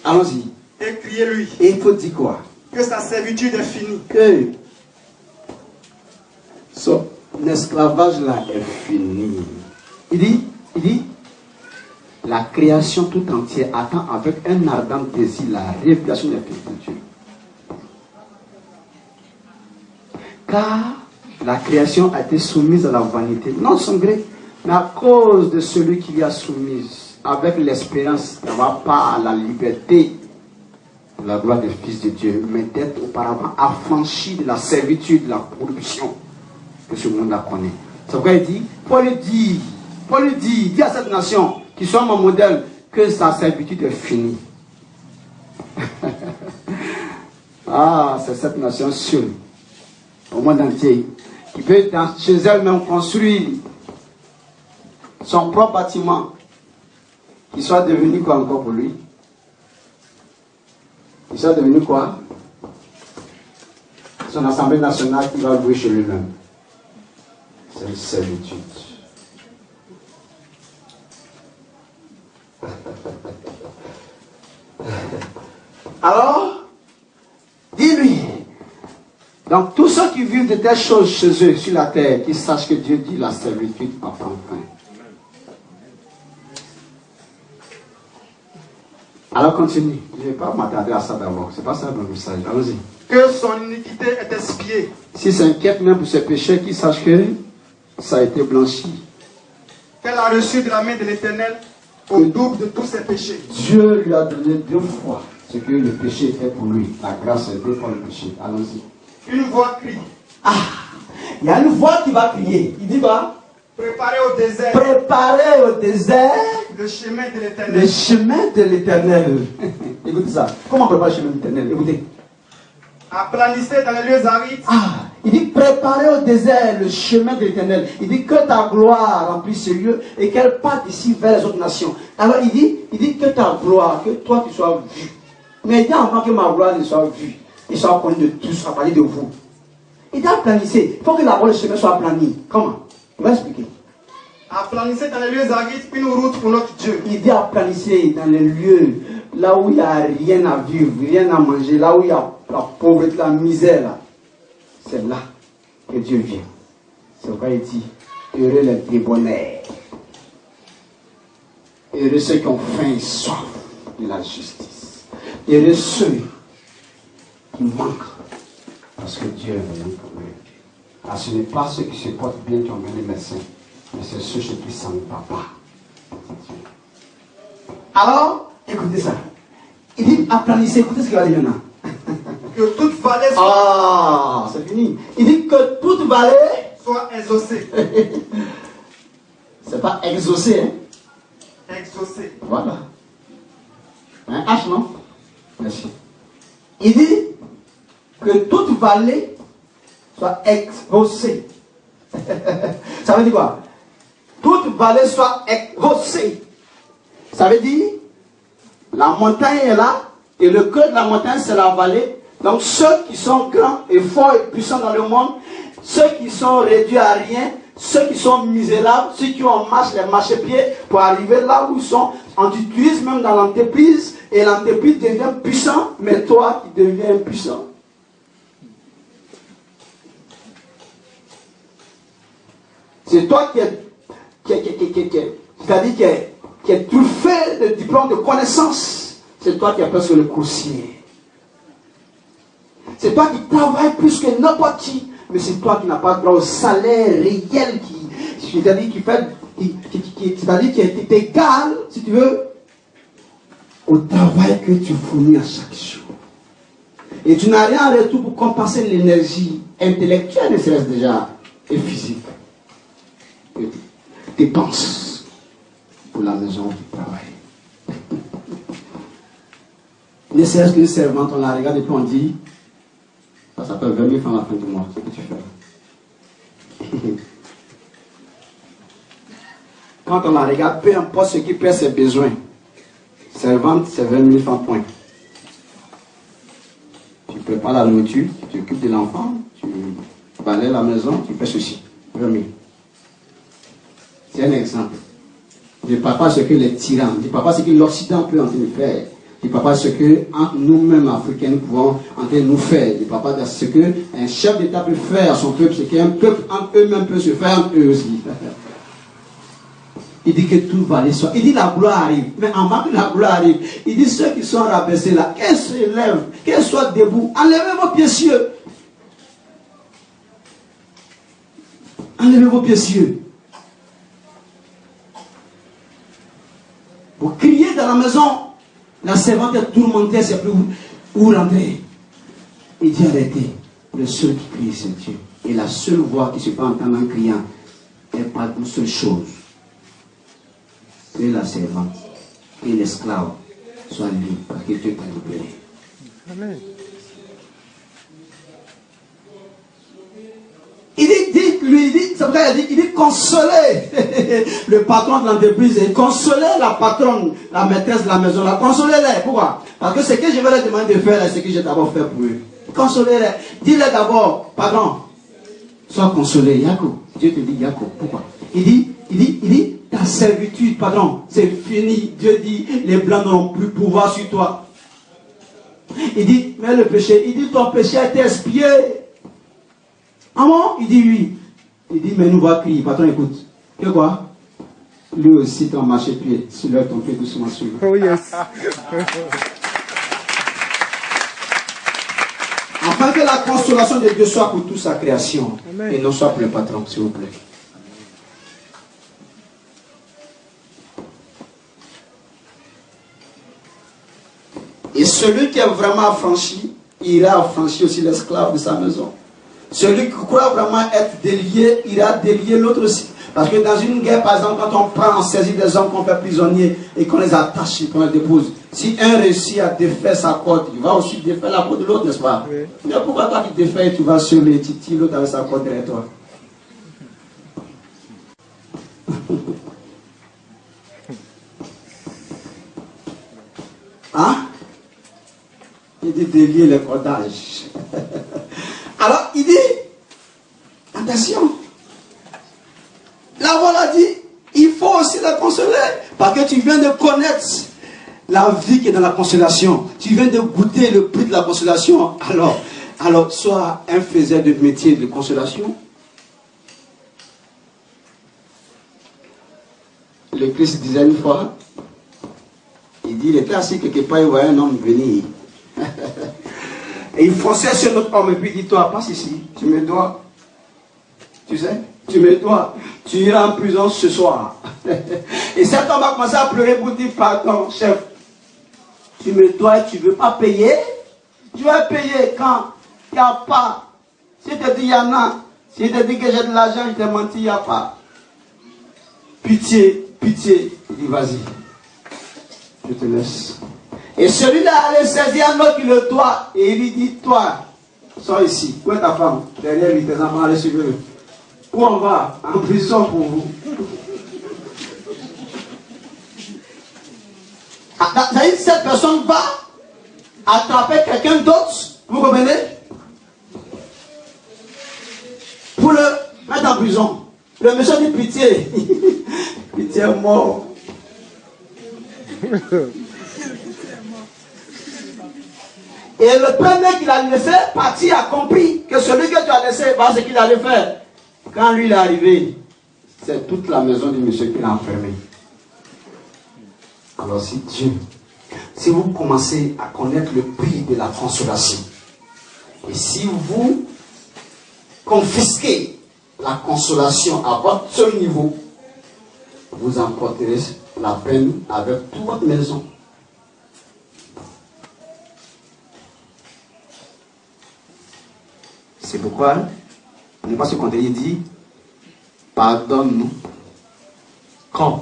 Allons-y. Et criez-lui. Et il faut dire quoi? Que sa servitude est finie. Que son esclavage là est fini. Il dit, la création tout entière attend avec un ardent désir la révélation des fils de Dieu. Car la création a été soumise à la vanité, non de son gré, mais à cause de celui qui l'y a soumise, avec l'espérance d'avoir part à la liberté, de la gloire des fils de Dieu, mais d'être auparavant affranchi de la servitude, de la corruption que ce monde a connu. C'est pourquoi il dit, Paul dit à cette nation, qui soit mon modèle, que sa servitude est finie. Ah, c'est cette nation seule, au monde entier, qui peut chez elle-même construire son propre bâtiment, qui soit devenu quoi encore pour lui? Qui soit devenu quoi? Son assemblée nationale qui va louer chez lui-même. C'est une servitude. Alors, dis-lui. Donc, tous ceux qui vivent de telles choses chez eux, sur la terre, qu'ils sachent que Dieu dit la servitude a fin. Alors, continue. Je ne vais pas m'attarder à ça d'abord. C'est pas ça le message. Allons-y. Que son iniquité est expiée. S'il s'inquiète même pour ses péchés, qu'il sache que ça a été blanchi. Qu'elle a reçu de la main de l'Éternel au double de tous ses péchés. Dieu lui a donné 2 fois ce que le péché était pour lui. La grâce est 2 fois le péché. Allons-y. Une voix crie. Ah, il y a une voix qui va crier. Il dit quoi? Préparez au désert. Préparez au désert Le chemin de l'Éternel. le chemin de l'Éternel. Écoutez ça. Comment préparer le chemin de l'Éternel? Écoutez. Aplanissez dans les lieux arides. Ah, il dit préparez au désert le chemin de l'Éternel. Il dit que ta gloire remplisse ce lieu et qu'elle parte ici vers les autres nations. Alors il dit que ta gloire, que toi tu sois vu. Mais il dit avant que ma gloire ne soit vue, il soit connu de tous, à parler de vous. Il dit aplanissez. Il faut que d'abord le chemin soit aplani. Comment? Il va expliquer. Aplanissez dans les lieux arides une route pour notre Dieu. Il dit aplanissez dans les lieux là où il n'y a rien à vivre, rien à manger, là où il y a la pauvreté, la misère. Là. C'est là que Dieu vient. C'est pourquoi il dit heureux les débonnaires, heureux ceux qui ont faim et soif de la justice, heureux ceux qui manquent parce que Dieu est venu pour eux. Alors ce n'est pas ceux qui se portent bien qui ont mené les médecins, mais c'est ceux qui sentent papa. Alors, écoutez ça. Il dit aplanissez, écoutez ce qu'il va dire maintenant. Que toute vallée soit, Ah, c'est fini. Il dit que toute vallée soit exaucée. c'est pas exaucé, hein? Exaucée. Voilà. Un H, non? Merci. Il dit que toute vallée soit exaucée. Ça veut dire quoi? Toute vallée soit exaucée. Ça veut dire la montagne est là et le cœur de la montagne c'est la vallée. Donc ceux qui sont grands et forts et puissants dans le monde, ceux qui sont réduits à rien, ceux qui sont misérables, ceux qui ont marche les marchepieds pour arriver là où ils sont, on t'utilise même dans l'entreprise et l'entreprise devient puissant, mais toi qui deviens impuissant. C'est toi qui es, c'est-à-dire qui est truffé de diplômes de connaissances. C'est toi qui as presque le coursier. C'est toi qui travailles plus que n'importe qui. Mais c'est toi qui n'as pas droit au salaire réel c'est-à-dire qui est égal, si tu veux, au travail que tu fournis à chaque jour. Et tu n'as rien en retour pour compenser l'énergie intellectuelle, ne serait-ce déjà, et physique. Que tu dépenses pour la maison du travail. Ne serait-ce qu'une servante, on la regarde et puis on dit, ça s'appelle 20 000 francs à la fin du mois, c'est ce que tu fais. Quand on la regarde, peu importe ce qui perd ses besoins, servante, c'est 20 000 francs, point. Tu prépares la nourriture, tu t'occupes de l'enfant, tu balayes la maison, tu fais ceci. 20 000. C'est un exemple. Je ne parle pas ce que les tyrans, je ne parle pas ce que l'Occident peut en train de faire. Je ne parle pas ce que nous-mêmes Africains nous pouvons en train de nous faire. Je ne parle pas de ce qu'un chef d'État peut faire à son peuple, ce qu'un peuple en eux-mêmes peut se faire en eux aussi. Il dit que tout va aller soit. Il dit la gloire arrive. Mais en bas que la gloire arrive, il dit ceux qui sont rabaissés là, qu'elles se lèvent, qu'elles soient debout, enlevez vos pieds cieux. Enlevez vos pieds cieux. Vous criez dans la maison, la servante est tourmentée, c'est plus où rentrer. Il dit arrêtez. Le seul qui crie, c'est Dieu. Et la seule voix qui se peut entendre en criant, elle parle d'une seule chose. Que la servante et l'esclave soient libres parce que Dieu t'a libéré. Amen. Il dit consoler le patron de l'entreprise et consoler la patronne, la maîtresse de la maison, la consoler-les. Pourquoi? Parce que ce que je vais leur demander de faire, c'est ce que j'ai d'abord fait pour eux. Consoler-les. Dis-les d'abord, pardon, sois consolé. Yacob, Dieu te dit Yacob. Pourquoi? Il dit, ta servitude, pardon, c'est fini. Dieu dit, les blancs n'auront plus pouvoir sur toi. Il dit, mais le péché, il dit, ton péché a été expié. Ah bon? Il dit oui. Il dit, mais nous va crier. Patron, écoute. Que quoi? Lui aussi, ton marché-pied. Soulève ton pied doucement sur lui. Oh yes. Afin que la consolation de Dieu soit pour toute sa création. Amen. Et non soit pour le patron, s'il vous plaît. Et celui qui est vraiment affranchi, ira affranchir aussi l'esclave de sa maison. Celui qui croit vraiment être délié, ira délier l'autre aussi. Parce que dans une guerre, par exemple, quand on prend en saisie des hommes qu'on fait prisonniers et qu'on les attache et qu'on les dépose, si un réussit à défaire sa corde, il va aussi défaire la corde de l'autre, n'est-ce pas? Oui. Mais pourquoi toi qui défais, tu vas sur les titis, l'autre avec sa corde derrière toi? Hein? Il dit délier les cordages. Alors, il dit, attention, la voilà dit, il faut aussi la consoler, parce que tu viens de connaître la vie qui est dans la consolation. Tu viens de goûter le prix de la consolation. Alors sois un faiseur de métier de consolation. Le Christ disait une fois, il dit, il était assis quelque part, il voyait un homme venir. Et il fonçait sur notre homme et puis il dit, toi, passe ici, tu me dois. Tu sais, tu me dois. Tu iras en prison ce soir. Et cet homme a commencé à pleurer pour dire, pardon, chef, tu me dois et tu ne veux pas payer. Tu vas payer quand il n'y a pas. Si je te dis, il y en a. Si je te dis que j'ai de l'argent, je t'ai menti, il n'y a pas. Pitié, pitié. Il dit, vas-y, je te laisse. Et celui-là allait saisir un autre qui le doit. Et il lui dit, toi, sors ici. Où est ta femme? Derrière lui, tes enfants, allez suivre eux. Où on va? En prison pour vous. Cette personne va attraper quelqu'un d'autre, vous comprenez? Pour le mettre en prison. Le monsieur dit pitié. Pitié est mort. Et le premier qu'il a laissé partir a compris que celui que tu as laissé, voilà ce qu'il allait faire. Quand lui il est arrivé, c'est toute la maison du monsieur qui l'a enfermé. Alors si Dieu, si vous commencez à connaître le prix de la consolation, et si vous confisquez la consolation à votre niveau, vous emporterez la peine avec toute votre maison. C'est pourquoi, on n'est pas ce qu'on dit, pardonne-nous comme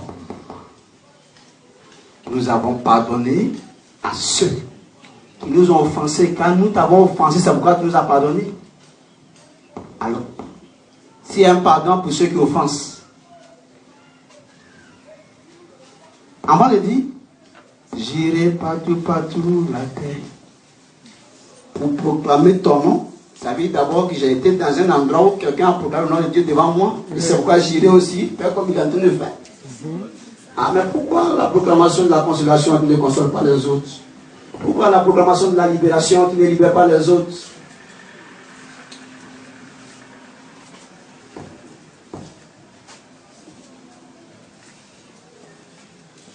nous avons pardonné à ceux qui nous ont offensés. Quand nous t'avons offensé, c'est pourquoi tu nous as pardonné. Alors, s'il y a un pardon pour ceux qui offensent, avant de dire, j'irai partout la terre pour proclamer ton nom. Ça veut dire d'abord que j'ai été dans un endroit où quelqu'un a proclamé le nom de Dieu devant moi. Et c'est pourquoi j'irai aussi faire comme il est en train de faire. Ah, mais pourquoi la proclamation de la consolation, tu ne consoles pas les autres? Pourquoi la proclamation de la libération, tu ne libères pas les autres?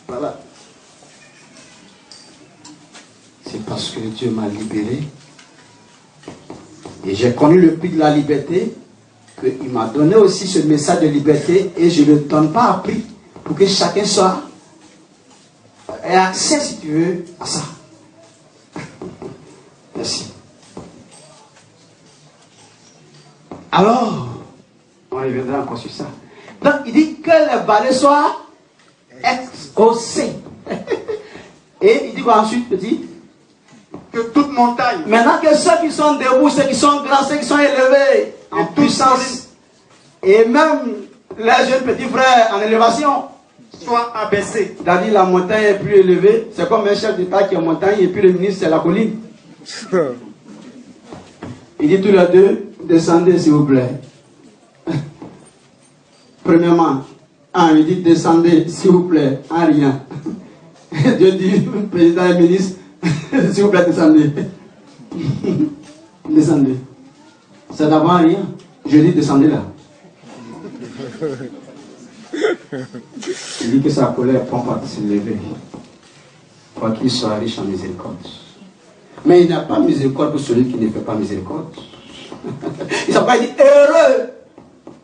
Voilà. C'est parce que Dieu m'a libéré. Et j'ai connu le prix de la liberté, qu'il m'a donné aussi ce message de liberté, et je ne le donne pas à prix, pour que chacun soit ait accès, si tu veux, à ça. Merci. Alors, on reviendra encore sur ça. Donc, il dit que les balais soient exaucés. Et il dit quoi ensuite? Il dit que toute montagne, maintenant que ceux qui sont debout, ceux qui sont grands, ceux qui sont élevés en puissance, et même les jeunes petits frères en élévation, soient abaissés. C'est-à-dire la montagne est plus élevée, c'est comme un chef d'État qui est en montagne et puis le ministre c'est la colline. Il dit tous les deux, descendez s'il vous plaît. Premièrement, il dit descendez s'il vous plaît, en rien. Dieu dit, président et ministre, s'il vous plaît, descendez. Descendez. C'est d'abord rien. Je dis descendez là. Il dit que sa colère prend pas se lever. Pour qu'il soit riche en miséricorde. Mais il n'a pas miséricorde pour celui qui ne fait pas miséricorde. Il s'appelle, il dit heureux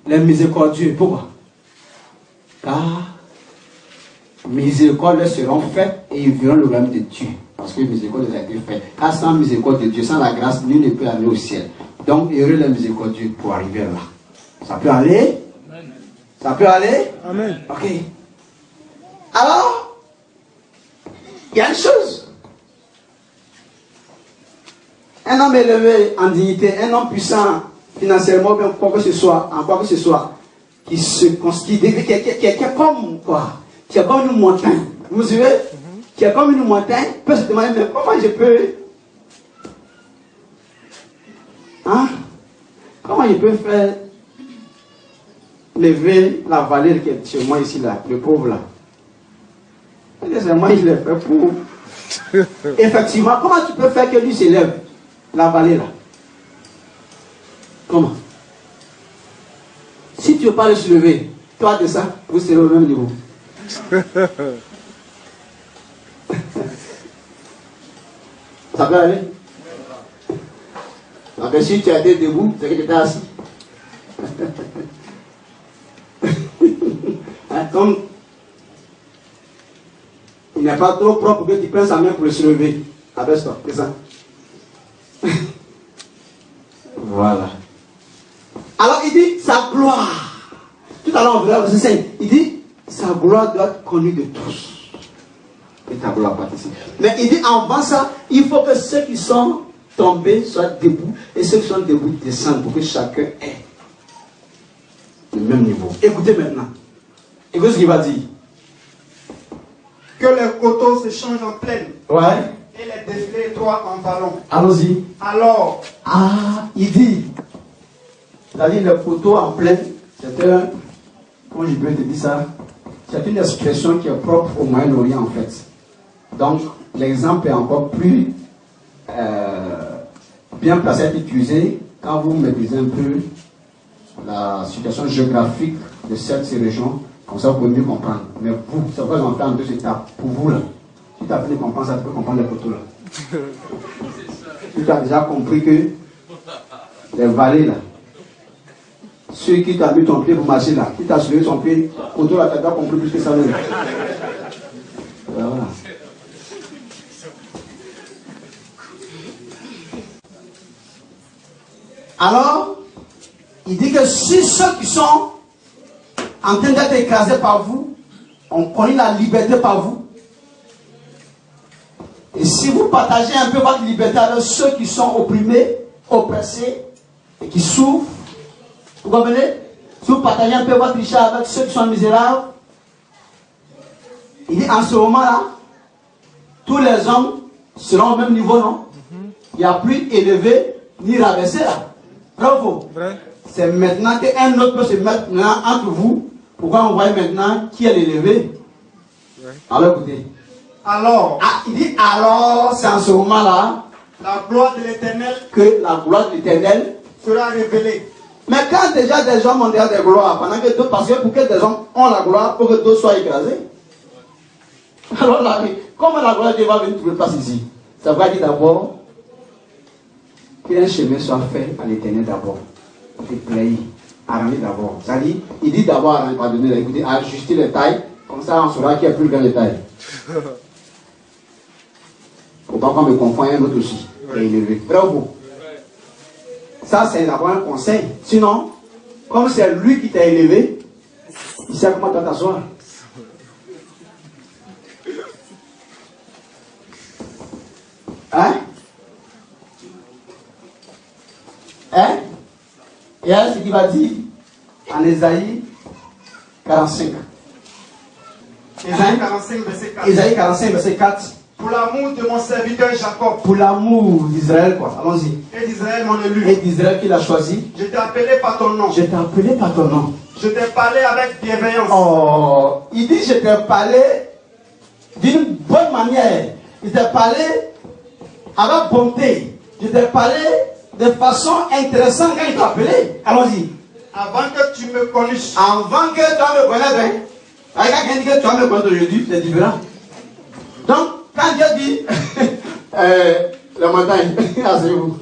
les miséricordieux. Pourquoi? Car miséricorde seront faites et ils verront le royaume de Dieu. Parce que miséricorde a été faite. Car sans miséricorde de Dieu, sans la grâce, nul ne peut aller au ciel. Donc, heureux les miséricordieux pour arriver là. Ça peut aller? Amen. Ça peut aller? Amen. Ok. Alors, il y a une chose. Un homme élevé en dignité, un homme puissant financièrement, bien quoi que ce soit, en quoi que ce soit, qui est comme quoi? Qui est comme une montagne. Vous savez? Qui est comme une montagne, peut se demander, mais comment je peux... Hein? Comment je peux faire lever la vallée qui est chez moi ici, là, le pauvre là? C'est moi, je l'ai fait pour... Effectivement, comment tu peux faire que lui s'élève, la vallée là? Comment? Si tu ne veux pas le soulever, toi de ça, vous serez au même niveau. Ça peut aller? Donc si tu as été debout, c'est que tu étais assis. Comme il n'est pas trop propre que tu prennes sa main pour le soulever. Abaisse-toi, c'est ça. Voilà. Alors il dit sa gloire. Tout à l'heure on verra verset 5. Il dit sa gloire doit être connue de tous. Et ta gloire participe. Mais il dit avant ça, il faut que ceux qui sont tombés soient debout et ceux qui sont debout descendent pour que chacun ait le même niveau. Écoutez maintenant. Écoutez ce qu'il va dire. Que les coteaux se changent en plaine. Ouais. Et les défilés étroits en vallon. Allons-y. Alors. Il dit. C'est-à-dire le coteau en plaine, c'est un. Comment je peux te dire ça? C'est une expression qui est propre au Moyen-Orient en fait. Donc, l'exemple est encore plus bien placé à être utilisé quand vous maîtrisez un peu la situation géographique de cette région. Comme ça, vous pouvez mieux comprendre. Mais vous, c'est pourquoi j'en fais en deux étapes. Pour vous, là, tu t'as fait comprendre ça, tu peux comprendre les photos là. Tu as déjà compris que les valets là, ceux qui t'ont mis ton pied pour marcher là, qui t'a soulevé son pied, autour là, tu as déjà compris plus que ça même. Voilà. Alors, il dit que si ceux qui sont en train d'être écrasés par vous ont connu la liberté par vous, et si vous partagez un peu votre liberté avec ceux qui sont opprimés, oppressés et qui souffrent, vous comprenez? Si vous partagez un peu votre richesse avec ceux qui sont misérables, il dit en ce moment-là, tous les hommes seront au même niveau, non? Il n'y a plus élevé ni rabaissé là. Bravo. C'est maintenant qu'un autre peut se mettre entre vous. Pourquoi on voit maintenant qui est l'élevé? Alors écoutez. Alors, Il dit alors, c'est en ce moment-là la gloire de l'Éternel que la gloire de l'Éternel sera révélée. Mais quand déjà des hommes ont déjà des gloires, pendant que d'autres, parce que pour que des hommes ont la gloire, pour que d'autres soient écrasés. Alors là, comment la gloire de Dieu va venir trouver place ici? Ça va dire d'abord qu'un chemin soit fait à l'Éternel d'abord. Il te plaît, arranger d'abord. Ça dit, il dit d'abord, pardonnez, écoutez, ajuster les tailles, comme ça on saura qui a plus grand les tailles. Faut pas qu'on me confonde un autre aussi, qui est élevé. Bravo. Ça, c'est d'abord un conseil. Sinon, comme c'est lui qui t'a élevé, il sait comment t'asseoir. Hein? Hein? Et là, ce qu'il va dire en Ésaïe 45. Ésaïe 45, verset 4. Ésaïe 45, verset 4. Pour l'amour de mon serviteur Jacob. Pour l'amour d'Israël, quoi. Allons-y. Et d'Israël, mon élu. Et d'Israël qu'il a choisi. Je t'ai appelé par ton nom. Je t'ai appelé par ton nom. Je t'ai parlé avec bienveillance. Oh, il dit je t'ai parlé d'une bonne manière. Il t'a parlé avec bonté. Je t'ai parlé de façon intéressante quand il t'a appelé. Allons-y. Avant que tu me connaisses. Avant que tu me connaisses, hein. Avec quelqu'un dit que tu vas me connaître aujourd'hui, c'est différent. Donc, quand Dieu dit, la montagne, asseyez-vous.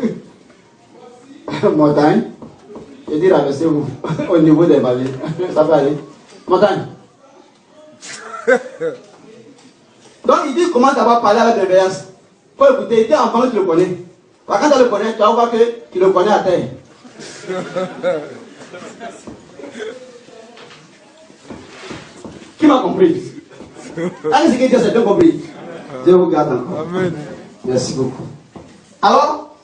Montagne, je dis rabaissez-vous au niveau des vallées. Ça peut aller. Montagne. Donc, il dit comment d'abord parler avec bienveillance. Faut écouter, il dit enfant que tu le connais. Quand tu le connais, tu vas voir que tu le connais à terre. Qui m'a compris? Allez, c'est que Dieu s'est bien compris. Dieu vous garde encore. Amen. Merci beaucoup. Alors,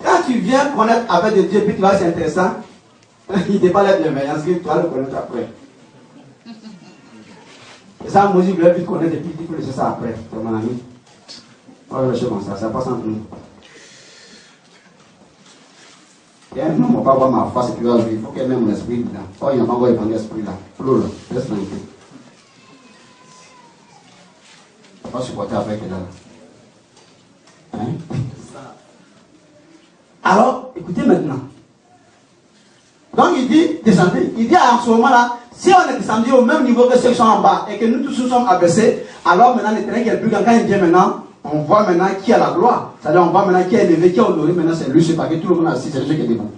quand tu viens connaître avec de Dieu, puis tu vois c'est intéressant, il ne te parle de bienveillance, que tu vas le connaître après. Et ça, Moïse voulait vite connaître et puis il faut laisser ça après. C'est mon ami. On va le comme ça, ça passe entre nous. Et un homme ne va pas voir ma face et puis il faut qu'elle mette mon esprit dedans. Oh, il n'y a pas encore prendre l'esprit là. Flou là, laisse tranquille. Je ne vais pas supporter avec elle là. Hein? Alors, écoutez maintenant. Donc il dit, descendez. Il dit en ce moment-là, si on est descendu au même niveau que ceux qui sont en bas et que nous tous nous sommes abaissés, alors maintenant l'Éternel qui est le plus grand, quand il vient maintenant, on voit maintenant qui a la gloire. C'est-à-dire on voit maintenant qui est élevé, qui est honoré. Maintenant c'est lui, c'est pas que tout le monde est assis, c'est lui qui est debout.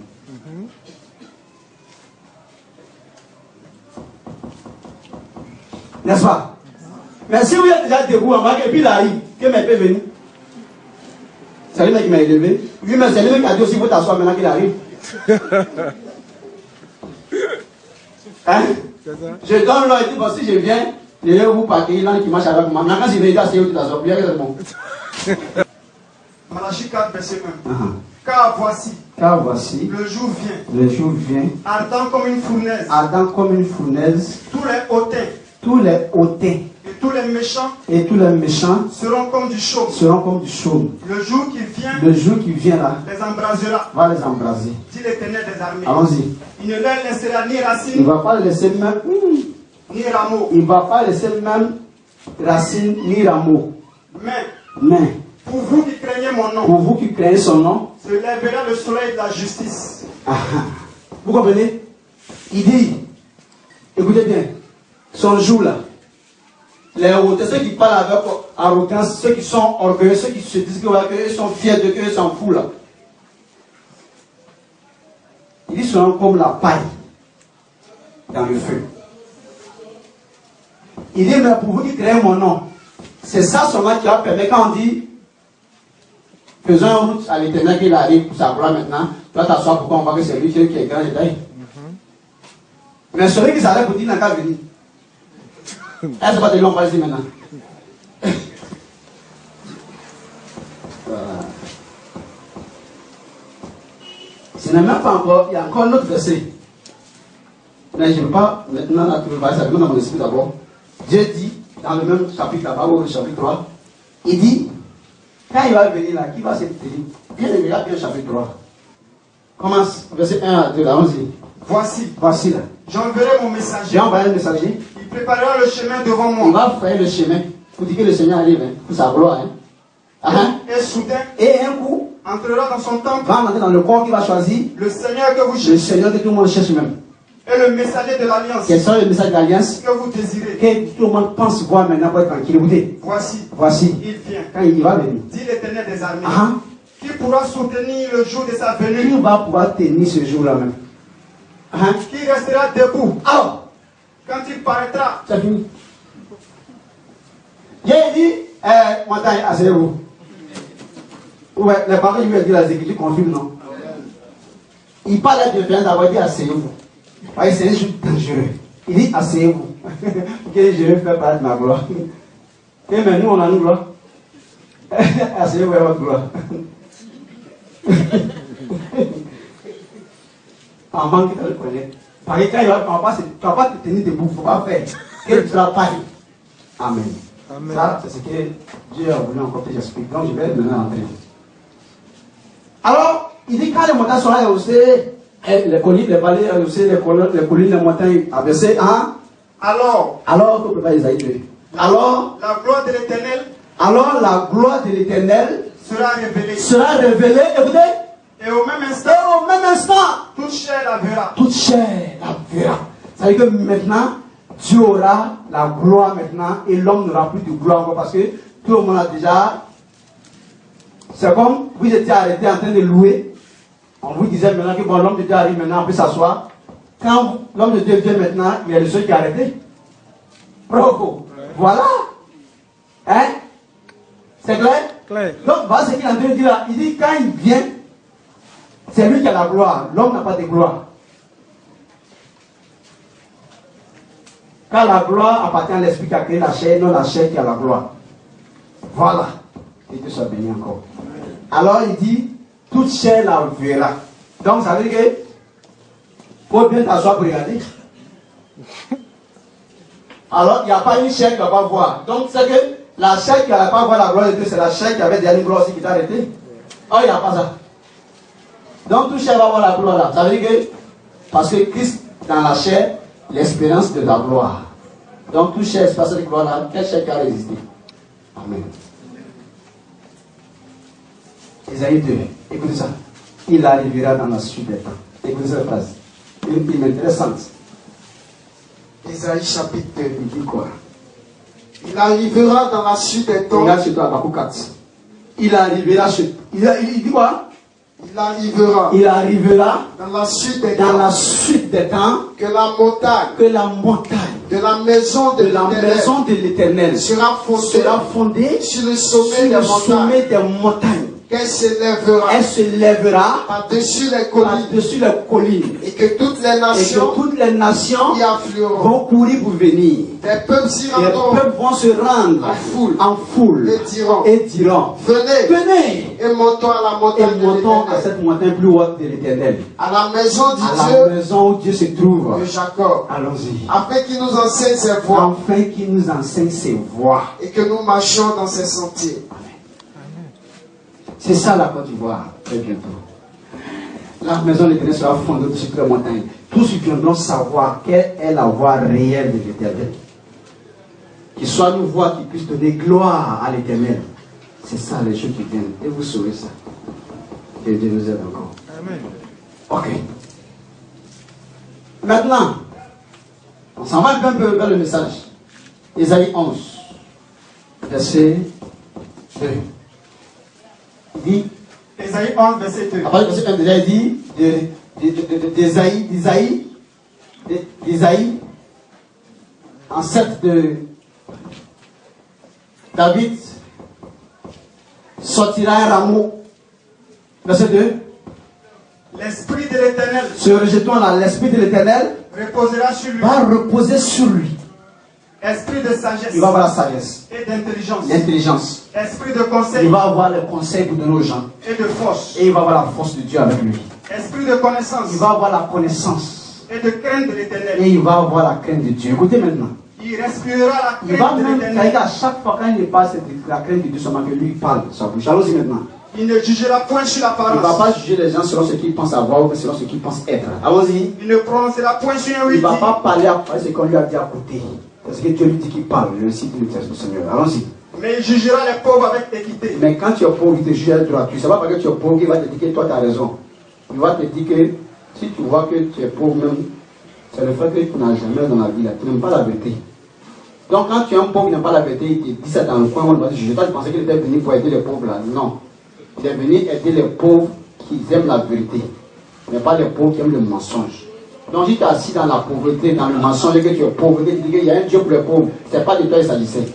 N'est-ce pas? Mais si vous êtes déjà debout en bas, et puis il arrive, que mes peut venir? C'est lui qui m'a élevé. Oui, mais c'est lui qui a dit aussi, il faut t'asseoir maintenant qu'il arrive. Hein? Je donne l'ordre, il dit, bon, si je viens, je vais vous parquer, l'un qui marche avec moi. Maintenant, si je vais dire, c'est où tu t'assois, bien que c'est bon. Malachie 4, verset 1. Car voici, le jour vient, le jour vient, ardent comme une fournaise, tous les hautains, et tous les méchants, seront comme du chaume. Le jour qui vient Là, les embrasera, va les embraser. dit l'Éternel des armées. Allons-y. Il ne leur laissera ni racine, Il ne va pas laisser même, ni rameau. il ne va pas laisser même racine ni rameau. Mais, pour vous qui craignez mon nom, pour vous qui craignez son nom, se lèvera le soleil de la justice. Vous comprenez? Il dit, écoutez bien, son jour là, les hauteurs, ceux qui parlent avec arrogance, ceux qui sont orgueilleux, ceux qui se disent qu'eux sont fiers de qu'eux s'en foutent là. Ils seront comme la paille dans le feu. Il dit, mais pour vous qui créez mon nom, c'est ça seulement qui va permettre quand on dit faisons une route à l'Éternel qu'il arrive pour sa gloire maintenant, tu vas t'asseoir pour qu'on voit que c'est lui qui est grand détail. Mais celui qui s'arrête pour dire n'a qu'à venir. Est-ce pas de lui on va le dire maintenant? Voilà. Ce n'est même pas encore, il y a encore un autre verset. Mais je ne veux pas maintenant la trouver, ça demande dans mon esprit d'abord. Dieu dit, dans le même chapitre là-bas, ou le chapitre 3, il dit, quand il va venir là, qui va se tenir? Bien, regarde bien le chapitre 3. Commence, verset 1 à 2, là, on dit. Voici là. J'enverrai mon messager. J'ai envoyé un messager. Il préparera le chemin devant moi. Il va faire le chemin pour dire que le Seigneur arrive, hein, pour sa gloire. Hein. Et soudain, et un coup, entrera dans son temple. Va entrer dans le corps qu'il va choisir. Le Seigneur que vous cherchez. Le Seigneur que tout le monde cherche même. Et le messager de l'alliance. Quel sera le message de l'alliance que vous désirez. Que tout le monde pense voir maintenant pour être tranquille. Écoutez. Voici. Il vient. Quand il va venir. Dit l'Éternel des armées. Qui pourra soutenir le jour de sa venue? Qui va pouvoir tenir ce jour-là même? Qui restera debout? Alors, quand il paraîtra. C'est fini. Dieu dit, montagne, asseyez-vous. Ouais, les paroles, il lui a dit la Écriture confirme, non? Il parle de bien d'avoir dit asseyez-vous. Ouais, c'est un jour dangereux. Il dit asseyez-vous. Que je vais faire parler de ma gloire. Et mais nous, on a une gloire. Asseyez-vous à votre gloire. En manque de le connaître. Parce que quand il va, tu ne vas pas te tenir debout, il ne faut pas faire. Que tu seras pareil. Amen. Amen. Ça, c'est ce que Dieu a voulu encore que j'explique. Donc, je vais maintenant entrer. Alors, il dit quand les montagnes seront rehaussées, les collines, les vallées rehaussées, les collines, les montagnes abaissées, hein? Alors, faut préparer Isaïe 2. Alors, la gloire de l'Éternel. Alors, la gloire de l'Éternel sera révélée. Écoutez. Et au même instant, toute chair la verra. Toute chair la verra. Ça veut dire que maintenant, Dieu aura la gloire maintenant et l'homme n'aura plus de gloire encore parce que tout le monde a déjà. C'est comme vous étiez arrêté en train de louer. On vous disait maintenant que bon, l'homme de Dieu arrive maintenant, on peut s'asseoir. Quand l'homme de Dieu vient maintenant, il y a le seul qui est arrêté. Bravo. Voilà. Hein? C'est clair? Donc, voilà ce qu'il est en train de dire là. Il dit quand il vient, c'est lui qui a la gloire. L'homme n'a pas de gloire. Car la gloire appartient à l'esprit qui a créé la chair, non la chair qui a la gloire. Voilà. Que Dieu soit béni encore. Alors il dit, toute chair la verra. Donc ça veut dire que, faut bien t'asseoir pour regarder. Alors il n'y a pas une chair qui ne va pas voir. Donc c'est que la chair qui ne va pas voir la gloire de Dieu, c'est la chair qui avait déjà une gloire aussi qui t'a arrêté. Oh, il n'y a pas ça. Donc toute chair va voir la gloire là. Ça veut dire que, parce que Christ dans la chair, l'espérance de la gloire. Donc toute chair, espace de gloire là, quelle chair qui a résisté? Amen. Isaïe 2, écoutez ça. Il arrivera dans la suite des temps. Écoutez cette phrase. Il est intéressante. Isaïe chapitre 2. Il dit quoi? Il arrivera dans la suite des temps. Regarde chez toi, Habakkuk 4. Il arrivera chez. Il dit quoi? Il arrivera dans la suite des temps, que la montagne de la maison de l'Éternel sera fondée sur le sommet des montagnes. Elle se lèvera par-dessus les collines. Et que toutes les nations vont courir pour venir. Les peuples vont se rendre en foule et diront venez et montons à la montagne à cette montagne plus haute de l'Éternel. À la maison la maison où Dieu se trouve. De Jacob. Allons-y. Afin qu'il nous enseigne ses voies. Et que nous marchions dans ses sentiers. C'est ça la Côte d'Ivoire, très bientôt. La maison de l'Éternel sera fondée sur la montagne. Tous ceux qui viendront savoir quelle est la voie réelle de l'Éternel. Qu'il soit une voie qui puisse donner gloire à l'Éternel. C'est ça les choses qui viennent. Et vous saurez ça. Que Dieu nous aide encore. Amen. Ok. Maintenant, on s'en va un peu vers le message. Isaïe 11. verset 2. Il dit, Ésaïe 11, verset 2. après le verset 1, déjà il dit, d'Ésaïe, ancêtre de David, sortira un rameau. Verset 2. L'esprit de l'Éternel Se rejetant là, l'esprit de l'Éternel reposera sur lui. va reposer sur lui. Esprit de sagesse Il va avoir la sagesse, et d'intelligence. l'intelligence. Esprit de conseil Il va avoir le conseil pour donner aux gens. et de force. Et il va avoir la force de Dieu avec lui. Esprit de connaissance Il va avoir la connaissance. et de crainte de l'Éternel. Et il va avoir la crainte de Dieu. Écoutez maintenant. Il respirera la Il va crainte de même, l'Éternel. à chaque fois quand il parle, c'est la crainte de Dieu, seulement que lui il parle de sa bouche. Allons-y maintenant. Il ne jugera point sur Il ne va l'apparence. pas juger les gens selon ce qu'ils pensent avoir ou selon ce qu'ils pensent être. Allons-y. Il ne prononcera point sur un Il oui ne va pas parler après ce qu'on lui a dit à côté. Parce que Dieu lui dit qu'il parle. Je cite le texte du Seigneur. Allons-y. mais il jugera les pauvres avec équité. Mais quand tu es pauvre, il te juge avec droiture. Ce n'est pas parce que tu es pauvre qu'il va te dire que toi tu as raison. Il va te dire que si tu vois que tu es pauvre même, c'est le fait que tu n'as jamais dans la vie là. Tu n'aimes pas la vérité. Donc quand tu es un pauvre qui n'aime pas la vérité, il te dit ça dans le coin, on va te juger. Toi tu pensais qu'il était venu pour aider les pauvres là. Non. Il est venu aider les pauvres qui aiment la vérité. Mais pas les pauvres qui aiment le mensonge. Donc si tu es assis dans la pauvreté, dans le mensonge, que tu es pauvre, que tu dis qu'il y a un Dieu pour les pauvres, ce n'est pas de toi il s'agissait.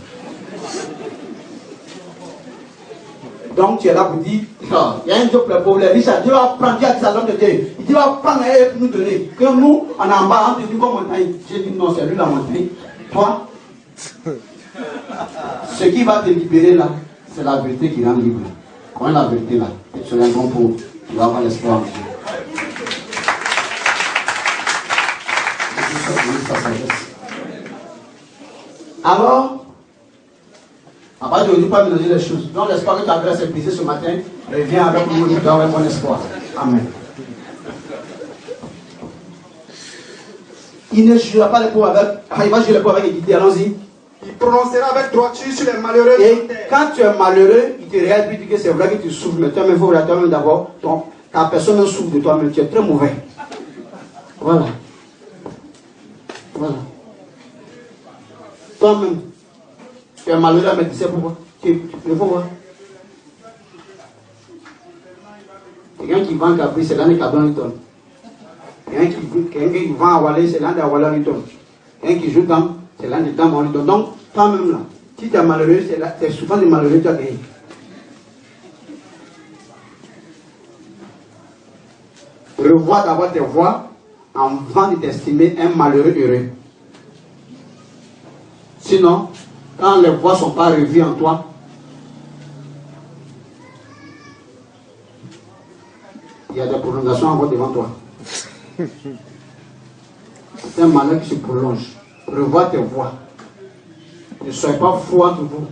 Donc tu es là pour dire, ah, il y a un Dieu pour les pauvres, les riches, Dieu va prendre, Dieu a dit à l'homme de Dieu, il dit, va prendre et nous donner. Que nous, on est en bas, on te dit comme montagne. J'ai dit non, c'est lui la montagne. Toi, ce qui va te libérer là, c'est la vérité qui rend libre. Quand la vérité là, et tu seras un bon pauvre, tu vas avoir l'espoir en Dieu. Alors, après de ne pas mélanger les choses. Donc l'espoir que tu as fait briser ce matin, reviens avec nous, tu dois avoir mon espoir. Amen. Il ne jugera pas les pauvres avec, il va juger les pauvres avec équité, allons-y. Il prononcera avec droiture sur les malheureux. Et quand tu es malheureux, il te regarde et dit que c'est vrai que tu souffres, mais toi-même, il faut regarder toi-même d'abord. Ta personne souffre de toi-même, tu es très mauvais. Voilà. Voilà. Toi-même, tu es malheureux, mais tu sais pourquoi. Tu faut voir. Quelqu'un qui vend Capri, c'est l'un des Cabron lui donne. Quelqu'un qui vend à Wallet, c'est l'un des Wallet lui donne. Quelqu'un qui joue dame, c'est l'un des dames on lui donne. Donc, toi-même là, si tu es malheureux, c'est souvent des malheureux que tu as gagné. Revois d'abord tes voix avant de t'estimer un malheureux heureux. Sinon, quand les voix ne sont pas revues en toi, il y a des prolongations encore devant toi. C'est un malheur qui se prolonge. Revois tes voix. Ne soyez pas fous entre vous.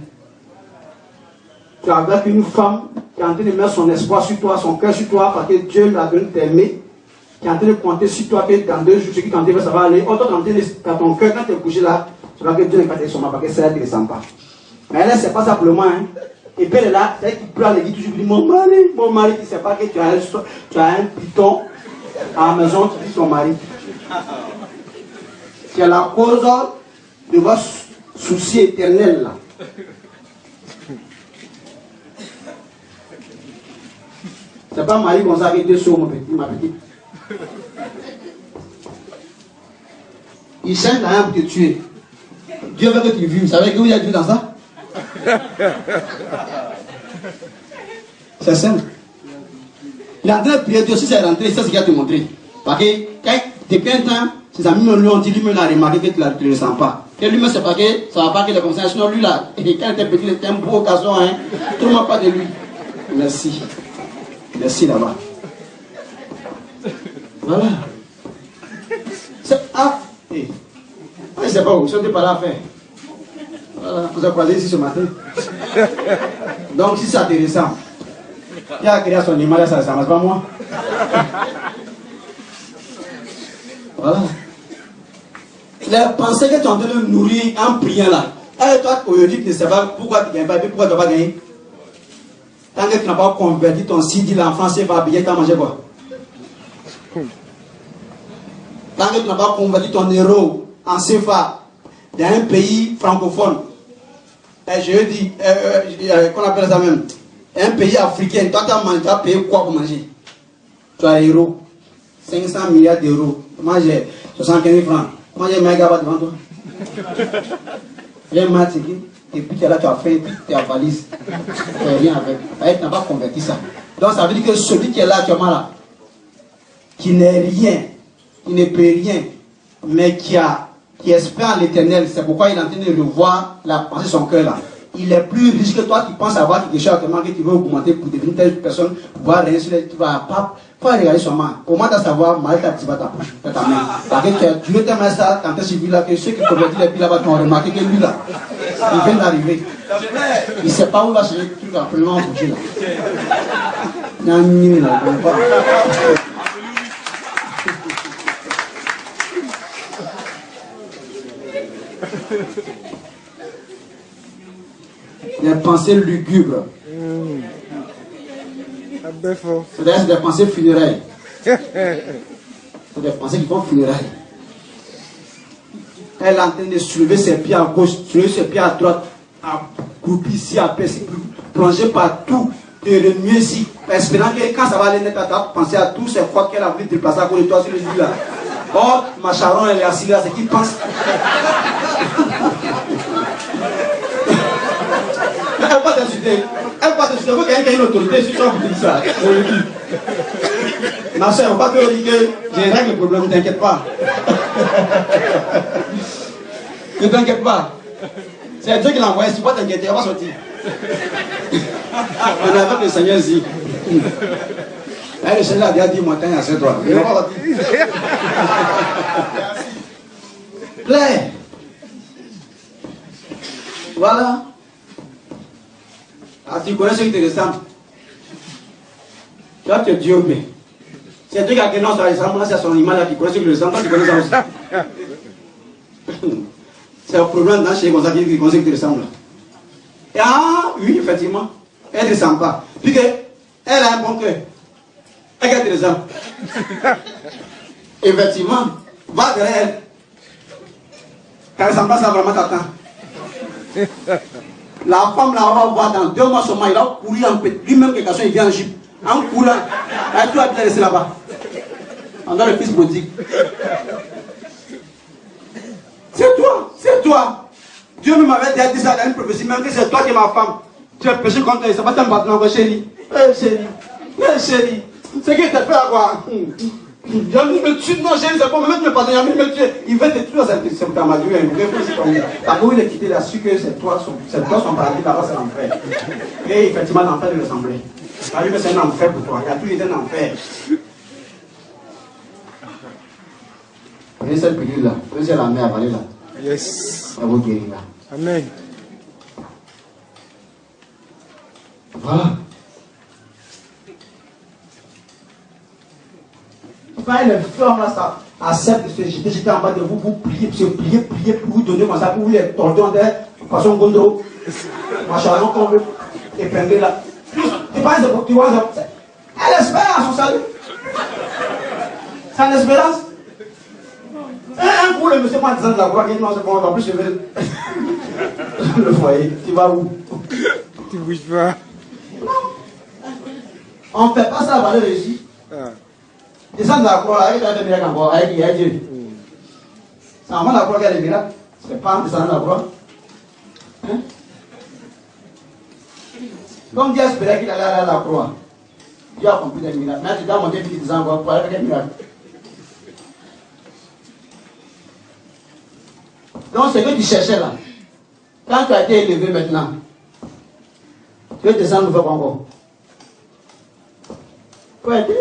Tu es avec une femme qui est en train de mettre son espoir sur toi, son cœur sur toi, parce que Dieu l'a donné de t'aimer, qui est en train de compter sur toi, que dans 2 jours, ce qui t'en dit, ça va aller. Oh, toi, dans ton cœur, quand tu es couché là, tu vois que Dieu n'est pas tes sommets, parce que celle-là ne descend pas. Mais elle, c'est pas simplement, hein. Et puis elle est là, c'est elle qui pleure, elle dit toujours, mon mari, qui ne sait pas que tu as un piton à la maison, tu dis ton mari. C'est la cause de votre souci éternel là. C'est pas Marie comme ça qui était sur mon petit, ma petite. Il cherche rien pour te tuer. Dieu veut que tu vives. Vous savez que vous avez Dieu dans ça? C'est simple. Il est en train de prier, Dieu aussi c'est rentré, c'est ce qu'il a te montré. Parce que depuis un temps, ses amis me l'ont dit, lui-même l'a remarqué que tu ne le sens pas. Que lui-même c'est pas que ça va pas qu'il est comme ça. Sinon lui là, quand il était petit, il était un beau garçon, hein. Tout le monde parle de lui. Merci. Merci là-bas. Voilà. Ah, je sais pas où, je ne sais pas là faire. Voilà, vous avez croisé ici ce matin. Donc si ça te ressemble, il a créé son image, ça ne ressemble pas moi. Voilà. Les pensées que tu es en train de nourrir en priant là. Et toi, aujourd'hui, tu ne sais pas pourquoi tu ne gagnes pas, pourquoi tu ne vas pas gagner. Tant que tu n'as pas converti ton CD là en français, va payer, tu as mangé quoi? Tant que tu n'as pas converti ton euro en CFA dans un pays francophone, je lui dis, qu'on appelle ça même, un pays africain, toi tu as payé quoi pour manger? Tu as héros, 500 milliards d'euros. Moi j'ai 75 000 francs. Moi j'ai un mégabat devant toi. J'ai un match et puis tu es là, tu as fait, tu as valise. Tu n'as rien avec. Tu n'as pas converti ça. Donc ça veut dire que celui qui est là actuellement là, qui n'est rien, qui ne peut rien, mais qui espère l'éternel, c'est pourquoi il est en train de revoir la pensée de son cœur là. Il est plus riche que toi qui penses avoir quelque chose actuellement que tu veux augmenter pour devenir telle personne, voir rien sur les. Tu vas pas regarder sur moi. Au moins, tu vas savoir, mal tu vas ta bouche, ta main. Parce que tu veux tellement ça quand tu es suivi là, que ceux qui convertissent les pieds là-bas t'ont remarqué que lui là, il vient d'arriver. Il ne sait pas où il va changer le truc absolument en bouger là. Il y a un mini là, il ne pas. Des pensées lugubres. C'est des pensées funérailles. C'est des pensées qui font funérailles. Elle est en train de soulever ses pieds à gauche, soulever ses pieds à droite, accroupir ici, à percer, plonger partout, te remuer ici, espérant que quand ça va aller net, tu vas penser à tous ces fois qu'elle a voulu te placer à côté de toi sur le lit là. Oh, ma charonne, elle est assise là, c'est qui pense. Elle va t'insulter. Elle va t'insulter. Il faut quelqu'un qui ait une autorité sur toi pour te dire ça. Ma soeur, on va te dire que j'ai réglé le problème, ne t'inquiète pas. Ne t'inquiète pas. C'est Dieu qui l'a envoyé, si tu ne vas pas t'inquiéter, on va sortir. On est avec le Seigneur ici. Le Seigneur a déjà dit, matin, c'est toi. Il va pas sortir. Plaît. Voilà. Ah, tu connais ce qui te ressemble. Tu vas te dire, mais c'est Dieu qui a créé non, ça ressemble, c'est son image là qui connaît ce qui te ressemble. Toi, tu connais ça aussi. C'est un problème dans chez Gonzague qui connaît ce qui te ressemble. Et ah, oui, effectivement, elle ne ressemble pas. Puis qu'elle a un bon cœur. Elle te ressemble. Effectivement, va derrière elle. Elle ressemble pas, ça vraiment t'attend. La femme là, on va voir dans 2 mois seulement, il va courir en petit. Lui-même, quelque chose, il vient en jupe. En courant, elle doit bien laisser là-bas. On doit le fils prodigue. C'est toi, c'est toi. Dieu m'avait déjà dit ça dans une prophétie, même que c'est toi qui es ma femme. Tu as péché contre elle, ça va t'en battre encore, chérie. Chérie, chérie. C'est qui t'a fait avoir. Yami me tue, non chérie, c'est bon, même tu me pardonnes, Yami me tue. Il veut te tuer, c'est ta maladie, il veut parce qu'il est quitté, il a su que c'est toi son paradis, là-bas c'est l'enfer. Et effectivement, l'enfer lui ressemblait. Ça veut dire que c'est un enfer pour toi, il a tout été un enfer. Prenez cette pilule là, prenez la main avalée là. Yes. Elle vous guérira. Amen. Voilà. Les fleurs là, ça accepte de se jeter en bas de vous, pour prier, pour vous donner comme ça, pour vous les tordons de façon gondro. Machalon qu'on veut épingler là. Tu penses que tu vois ça? Elle espère à son salut. C'est une espérance. Un coup, le monsieur m'a dit de la voix, il dit non, c'est bon, en plus je vais. Le foyer, tu vas où? Tu bouges pas. Non. On ne fait pas ça à valeur ici. Descendre de la croix avec des miracles encore, avec Dieu. C'est en la croix qu'il y a des miracles. C'est pas en descendant de la croix. Hein? Comme Dieu espérait qu'il allait aller à la croix, Dieu a accompli des miracles. Mais tu dois monter puis tu descends encore pour aller avec des miracles. Donc c'est que tu cherchais là. Quand tu as été élevé maintenant, tu veux descendre faire encore. Pour aider.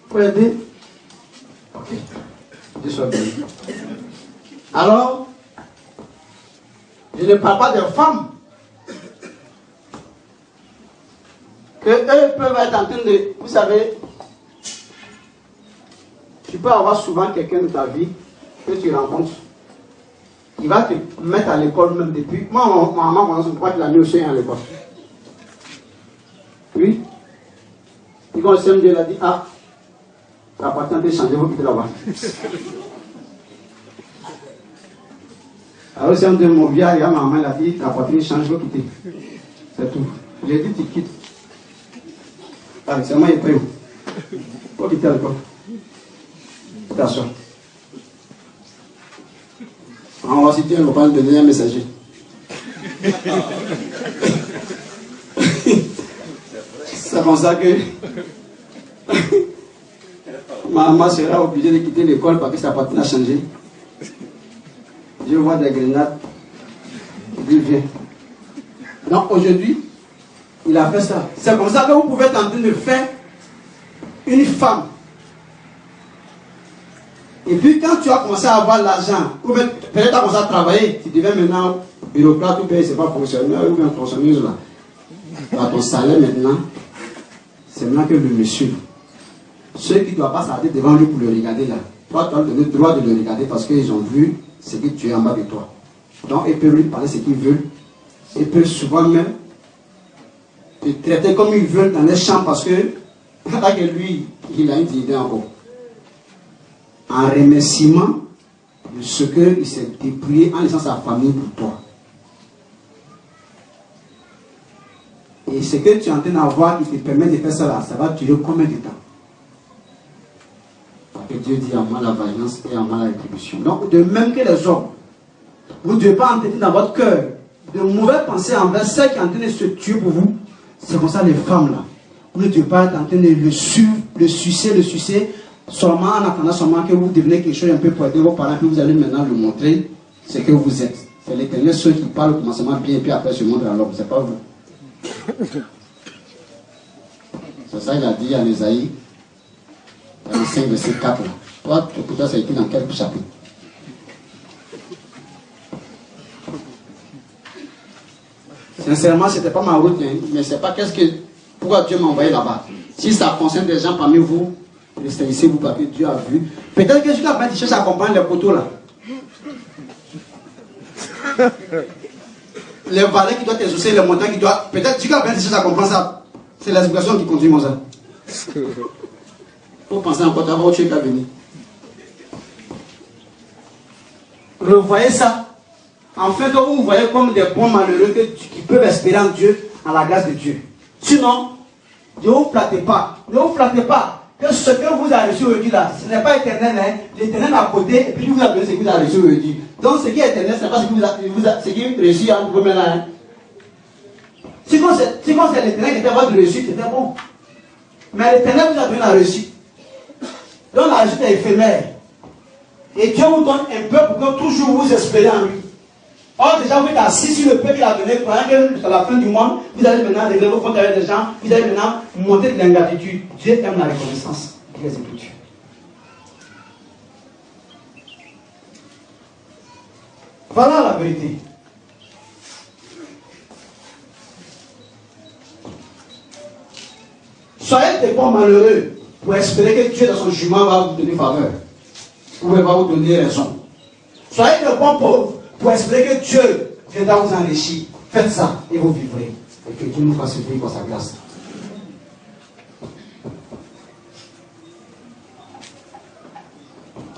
Pour aider. Ok. Dieu soit béni. Alors, je ne parle pas des femmes. Que eux peuvent être en train de. Vous savez, tu peux avoir souvent quelqu'un de ta vie que tu rencontres. Il va te mettre à l'école même depuis. Moi, ma maman, je crois qu'il a mis aussi à l'école. Oui. Et quand le CMD l'a dit, ah, ça appartient de changer, vous quittez là-bas. Alors si on dit mon vieux, il y a ma maman, elle a dit, ta poitrine change, je veux quitter. C'est tout. J'ai dit, tu quittes. Allez, c'est moi, il est prêt. Faut quitter encore. Attention. On va citer, on va pas le donner un messager. C'est comme ça que maman sera obligée de quitter l'école parce que sa poitrine a changé. Je vois des grenades. Il vient. Donc aujourd'hui, il a fait ça. C'est comme ça que vous pouvez tenter de faire une femme. Et puis quand tu as commencé à avoir l'argent, ou peut-être tu as commencé à travailler, tu deviens maintenant bureaucrate ou bien c'est pas fonctionnaire ou bien fonctionneuse là. Par ton salaire maintenant, c'est maintenant que le monsieur, ceux qui ne doivent pas s'arrêter devant lui pour le regarder là, toi tu as le droit de le regarder parce qu'ils ont vu ce que tu es en bas de toi. Donc ils peuvent lui parler ce qu'ils veulent. Ils peuvent souvent même te traiter comme ils veulent dans les champs parce que lui, il a une idée encore. En remerciement de ce qu'il s'est dépouillé en laissant sa famille pour toi. Et ce que tu es en train d'avoir qui te permet de faire ça là, ça va durer combien de temps? Parce que Dieu dit à moi la vengeance et à moi la rétribution. Donc de même que les hommes, vous ne devez pas entendre dans votre cœur de mauvaises pensées envers ceux qui sont en train de se tuer pour vous. C'est comme ça les femmes là. Vous ne devez pas être en train de le suivre, le sucer, seulement en attendant seulement que vous devenez quelque chose un peu pour aider vos parents, puis vous allez maintenant le montrer ce que vous êtes. C'est l'Éternel ceux qui parlent au commencement bien et puis après se montrent à l'homme, c'est pas vous. C'est ça qu'il a dit à Esaïe, dans le 5 verset 4 là. Toi, pour toi, ça a été dans quel chapitre? Sincèrement, c'était pas ma route, hein, mais c'est pas pourquoi Dieu m'a envoyé là-bas. Si ça concerne des gens parmi vous, restez ici, vous parce que Dieu a vu. Peut-être que jusqu'à maintenant, tu cherches à comprendre les poteaux là. Les valets qui doivent t'exaucer, les montagnes qui doivent. Peut-être jusqu'à maintenant, tu cherches à comprendre ça. C'est l'explication qui conduit mon ça. Faut penser encore d'avoir autre chose à venir. Revoyez ça. En fait, vous vous voyez comme des bons malheureux qui peuvent espérer en Dieu, en la grâce de Dieu. Sinon, ne vous flattez pas. Ne vous flattez pas. Que ce que vous avez reçu aujourd'hui là, ce n'est pas éternel. Hein? L'éternel à côté, et puis vous avez donné ce que vous avez reçu aujourd'hui. Donc ce qui est éternel, ce n'est pas ce que ce qui est reçu en vous là. Hein? Si c'est l'éternel qui était votre reçu, c'était bon. Mais l'éternel vous a donné la réussite. Donc la réussite est éphémère. Et Dieu vous donne un peu pour que toujours vous espérez en lui. Or, déjà, vous êtes assis sur le peu qu'il a donné, pendant que jusqu'à la fin du monde, vous allez maintenant régler vos comptes avec des gens, vous allez maintenant monter de l'ingratitude. Dieu aime la reconnaissance. Les Écritures. Voilà la vérité. Soyez des bons malheureux pour espérer que Dieu, dans son jugement, va vous donner faveur. Ou va vous donner raison. Soyez des bons pauvres pour espérer que Dieu viendra vous enrichir. Faites ça et vous vivrez. Et que Dieu nous fasse vivre par sa grâce.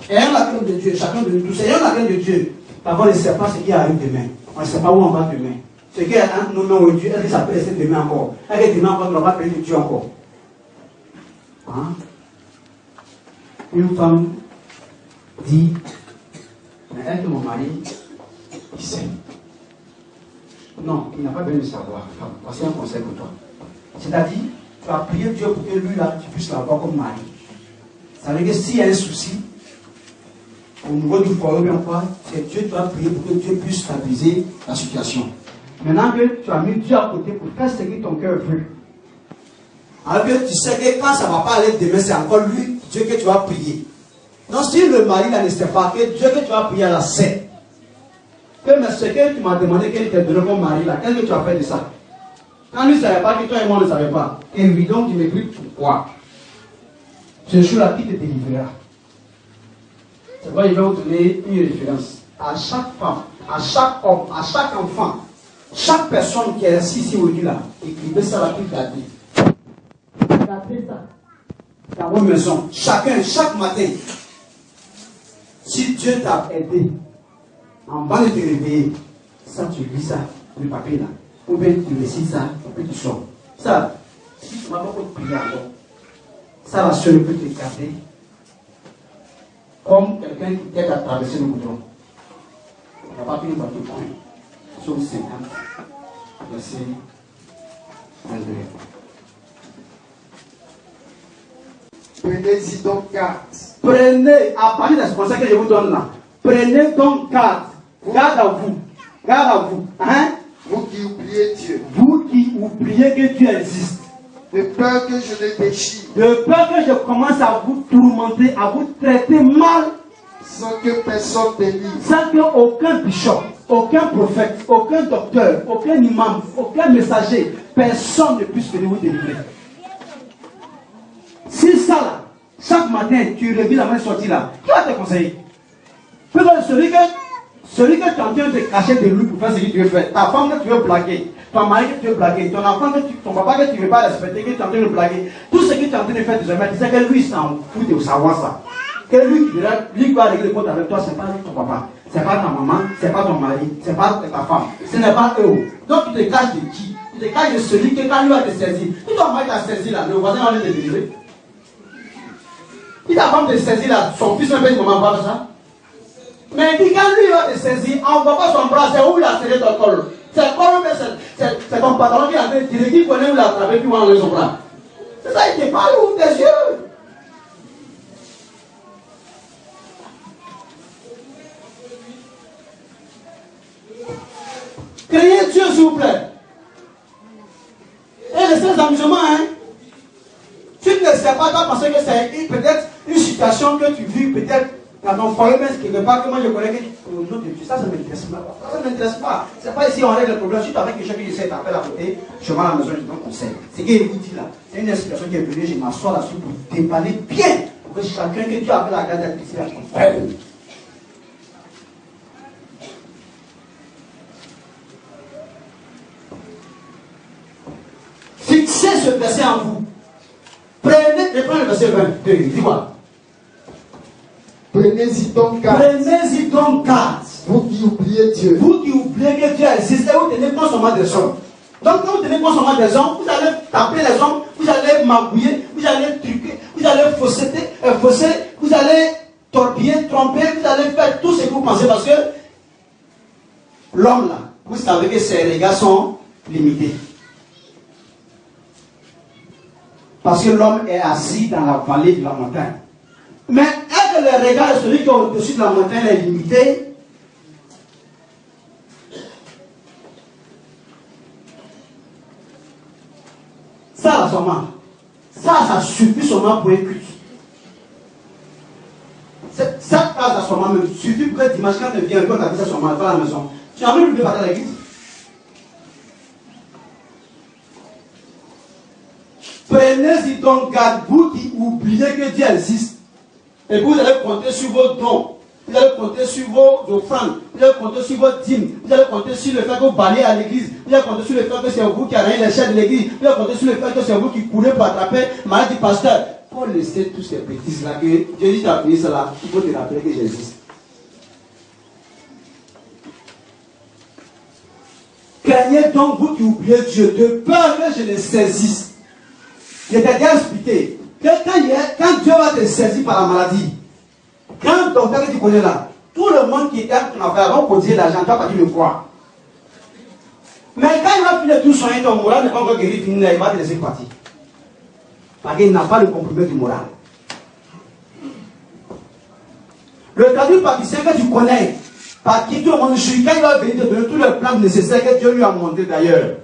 Ayons la crainte de Dieu, chacun de nous tous, ayons la crainte de Dieu. D'abord, on ne sait pas ce qui arrive demain. On ne sait pas où on va demain. Ce qui est entre nos mains aujourd'hui, est-ce que ça peut rester demain encore? Est-ce que demain encore, on ne va pas payer de Dieu encore? Hein? Une femme dit, mais est-ce que mon mari, il sait? Non, il n'a pas besoin de savoir. Voici un conseil pour toi. C'est-à-dire, tu vas prier Dieu pour que lui, là, tu puisses l'avoir comme mari. Ça veut dire que s'il y a un souci, au niveau du foyer, bien quoi, c'est Dieu, tu vas prier pour que Dieu puisse stabiliser la situation. Maintenant que tu as mis Dieu à côté pour faire ce que ton cœur veut, alors que tu sais que quand ça ne va pas aller demain, c'est encore lui, Dieu que tu vas prier. Donc si le mari là ne sait pas que Dieu que tu vas prier là sait, que mais ce que tu m'as demandé qu'il te donne comme mari là, qu'est-ce que tu as fait de ça? Quand lui ne savait pas, que toi et moi ne savions pas, et lui donc tu m'écris pourquoi? Ce jour-là, qui te délivrera? C'est pourquoi il va vous donner une référence. À chaque femme, à chaque homme, à chaque enfant, chaque personne qui est assise ici aujourd'hui là, écrivez ça là, puis gardez. Gardez ça dans votre maison. Chacun, chaque matin, si Dieu t'a aidé, En bas de te réveiller, ça tu lis ça, le papier là. Ou bien tu récites ça, et puis tu sors. Ça, si tu ne vas pas prier encore, ça va seul peut te garder comme quelqu'un qui t'aide à traverser le goudron. Il n'y a pas fini par tout point. Sauf 50, verset 22. Prenez-y donc garde. Prenez, à partir de ce conseil que je vous donne là, prenez donc garde. Garde à vous. Garde à vous. Hein? Vous qui oubliez Dieu. Vous qui oubliez que Dieu existe. De peur que je ne déchire. De peur que je commence à vous tourmenter, à vous traiter mal. Sans que personne délivre. Sans qu'aucun bishop, aucun prophète, aucun docteur, aucun imam, aucun messager, personne ne puisse venir vous délivrer. Si ça là, chaque matin, tu revis la main sortie là, qui va te conseiller? Peut-être celui que tu es en train de te cacher de lui pour faire ce que tu veux faire, ta femme que tu veux blaguer, ton mari que tu veux blaguer, ton enfant ton papa que tu ne veux pas respecter, que tu es en train de blaguer, tout ce que tu es en train de faire désormais, tu sais que lui s'en fout de savoir ça. Que lui va régler le compte avec toi, ce n'est pas ton papa, ce n'est pas ta maman, ce n'est pas ton mari, ce n'est pas ta femme, ce n'est pas eux. Donc tu te caches de qui? Tu te caches de celui que quand lui va te saisir, si ton mari t'a saisi là, le voisin va aller te délivrer. Si ta femme te saisit là, son fils ne peut pas voir ça. Mais il dit quand lui va te saisir, on ne voit pas son bras, c'est où il a serré ton col. C'est le col, mais c'est ton pantalon qui a fait tirer, qui connaît où il a attrapé, puis où il a enlevé son bras. C'est ça, il te parle ouvre tes yeux. Craignez Dieu, s'il vous plaît. Et restez amusements, hein. Tu ne sais pas, toi, parce que c'est peut-être une situation que tu vis, peut-être dans ton foyer, mais quelque part que moi je connais que ça ne m'intéresse pas. Ça ne m'intéresse pas. C'est pas ici on règle le problème. Si tu as avec quelqu'un qui essaie t'appeler à côté, je vais à la maison, je te donne conseil. C'est qu'il vous dit là, c'est une explication qui est venue, je m'assois là-dessus pour dépanner bien, pour que chacun que Dieu appelle à garder à ici, là, je comprenne. Fixez ce verset en vous. Prenez le verset 22, dis-moi. Prenez-y donc garde. Prenez-y donc garde. Vous qui oubliez Dieu. Vous qui oubliez que Dieu existe et vous tenez constamment des hommes. Donc quand vous tenez constamment des hommes, vous allez taper les hommes, vous allez magouiller, vous allez truquer, vous allez fausser, vous allez torpiller, tromper, vous allez faire tout ce que vous pensez parce que l'homme là, vous savez que ses regards sont limités. Parce que l'homme est assis dans la vallée de la montagne. Mais est-ce que le regard de celui qui est au-dessus de la montagne est limité? Ça, seulement. Ça suffit seulement pour un culte. Cette phrase, seulement, me suffit pour que dimanche, quand tu viens, quand tu as dit ça seulement, tu vas à la maison. Tu n'as même plus partir à l'église. Prenez-y donc garde, vous qui oubliez que Dieu existe. Et vous allez compter sur vos dons. Vous allez compter sur vos offrandes. Vous allez compter sur vos dîmes. Vous allez compter sur le fait que vous balayez à l'église. Vous allez compter sur le fait que c'est vous qui arrêtez les chefs de l'église. Vous allez compter sur le fait que c'est vous qui courez pour attraper malade du pasteur. Pour laisser tous ces bêtises-là que Jésus t'a appris cela, il faut te rappeler que j'existe. Craignez donc vous qui oubliez Dieu, de peur que je le saisisse. Je t'ai déjà expliqué que quand Dieu va te saisir par la maladie, quand le docteur que tu connais là, tout le monde qui aime ton affaire va poser l'argent, tu vas pas le croire. Mais quand il va finir tout soigner, ton moral n'est pas encore guéri, fini là, il va te laisser partir. Parce qu'il n'a pas le compromis du moral. Le traduit parisien que tu connais, par qui tout le monde suit, quand il va venir te donner tout le plan nécessaire que Dieu lui a montré d'ailleurs.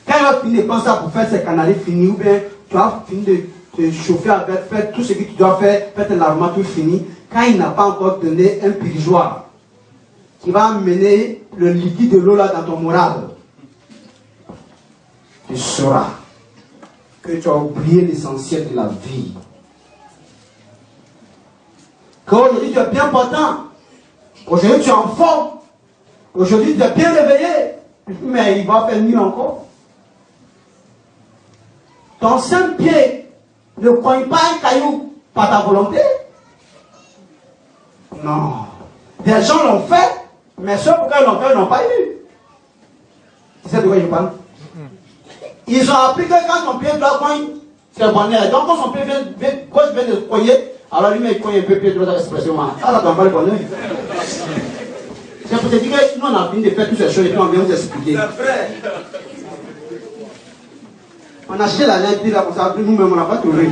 Quand il va finir de penser pour faire ses canaliers finis, ou bien tu vas finir de te chauffer avec, faire tout ce que tu dois faire, faire tes lavements, tout fini. Quand il n'a pas encore donné un pirigeoir qui va amener le liquide de l'eau là dans ton moral, tu sauras que tu as oublié l'essentiel de la vie. Qu'aujourd'hui tu es bien portant, aujourd'hui tu es en forme, aujourd'hui tu es bien réveillé, mais il va faire nuit encore. Ton simple pied ne cogne pas un caillou par ta volonté. Non. Des gens l'ont fait, mais ceux pour qui ils l'ont fait, ils n'ont pas eu. Tu sais de quoi je parle? Ils ont appris que quand ton pied doit coincer, c'est bonheur. Donc quand son pied gauche vient de coyer, alors lui, il cogne un peu pied droit expressément. Ça donne pas le bonheur. C'est pour te dire que nous, on a fini de faire toutes ces choses et puis on vient vous expliquer. On a acheté la lettre là, comme ça, nous-mêmes, on n'a pas trouvé.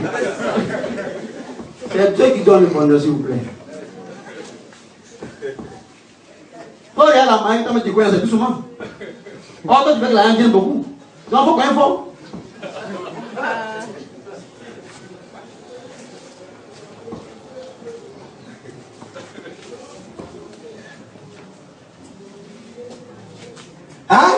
C'est Dieu qui donne le bonheur, s'il vous plaît. Toi, il y a la main, tu connais, c'est plus souvent. Oh, toi, tu fais que la main vient beaucoup. Donc, il faut qu'on faut. Hein?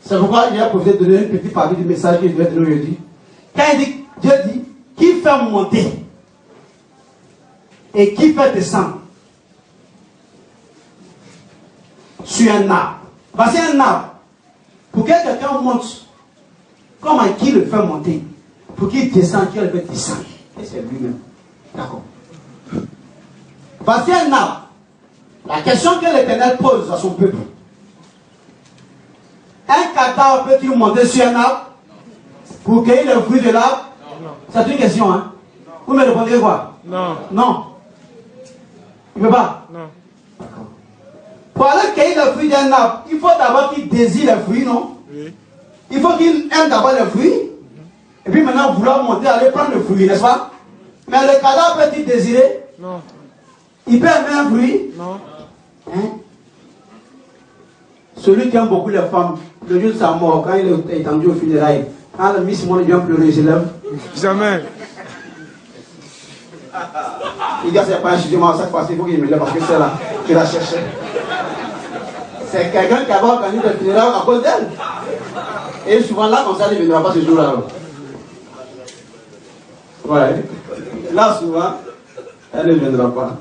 C'est pourquoi il a profité de donner une petite partie du message qu'il devait donner aujourd'hui. Quand il dit, Dieu dit, qui fait monter et qui fait descendre sur un arbre. Voici un arbre. Pour que quelqu'un monte, comment qui le fait monter? Pour qu'il descende, qui le fait descendre? Et c'est lui-même. D'accord. Voici un arbre. La question que l'Éternel pose à son peuple. Un cadavre peut-il monter sur un arbre pour cueillir le fruit de l'arbre? C'est une question, hein? Vous me répondez quoi? Non. Non. Il ne peut pas? Non. D'accord. Pour aller cueillir le fruit d'un arbre, il faut d'abord qu'il désire le fruit, non? Oui. Il faut qu'il aime d'abord le fruit. Et puis maintenant vouloir monter, aller prendre le fruit, n'est-ce pas? Mais le cadavre peut-il désirer? Non. Il peut aimer un fruit? Non. Hein? Celui qui aime beaucoup les femmes, le jour de sa mort, quand il est étendu au funérailles, quand le Miss Monde vient pleurer, il se lève. Jamais. Il dit, c'est pas un jugement, à chaque fois, il faut qu'il me lève parce que c'est là qu'il la cherchait. C'est quelqu'un qui avait organisé le funérailles à cause d'elle. Et souvent là, comme ça, il ne viendra pas ce jour-là. Ouais. Là, souvent, elle ne viendra pas.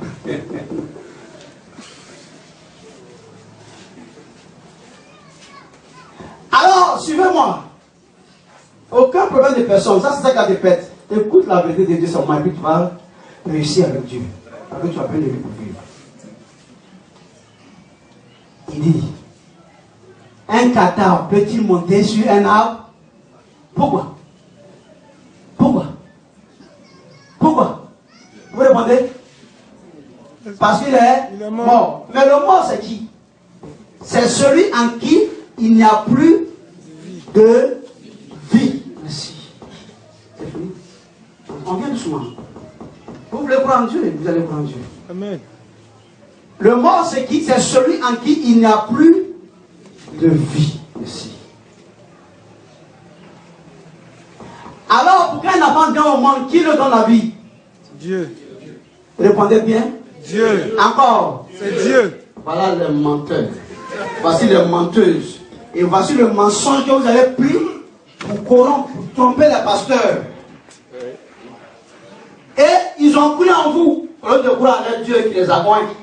Alors, suivez-moi. Aucun problème de personne. Ça, c'est ça qui a des pètes. Écoute la vérité de Dieu sur moi et puis tu vas réussir avec Dieu. Avec tu vas apprendre de lui pour vivre. Il dit, un cadavre peut-il monter sur un arbre? Pourquoi? Pourquoi? Pourquoi? Vous répondez? Parce qu'il est mort. Mais le mort, c'est qui? C'est celui en qui il n'y a plus de vie. Merci. C'est fini. On vient doucement. Vous voulez croire en Dieu, vous allez croire en Dieu. Amen. Le mort, c'est qui? C'est celui en qui il n'y a plus de vie. Merci. Alors, pour qu'un enfant vient au monde, qui le donne la vie? Dieu. Répondez bien. Dieu. Encore. C'est Dieu. Voilà les menteurs. Voici les menteuses. Et voici le mensonge que vous avez pris pour corrompre, pour tromper les pasteurs. Et ils ont cru en vous. Au lieu de croire en Dieu qui les a convaincus.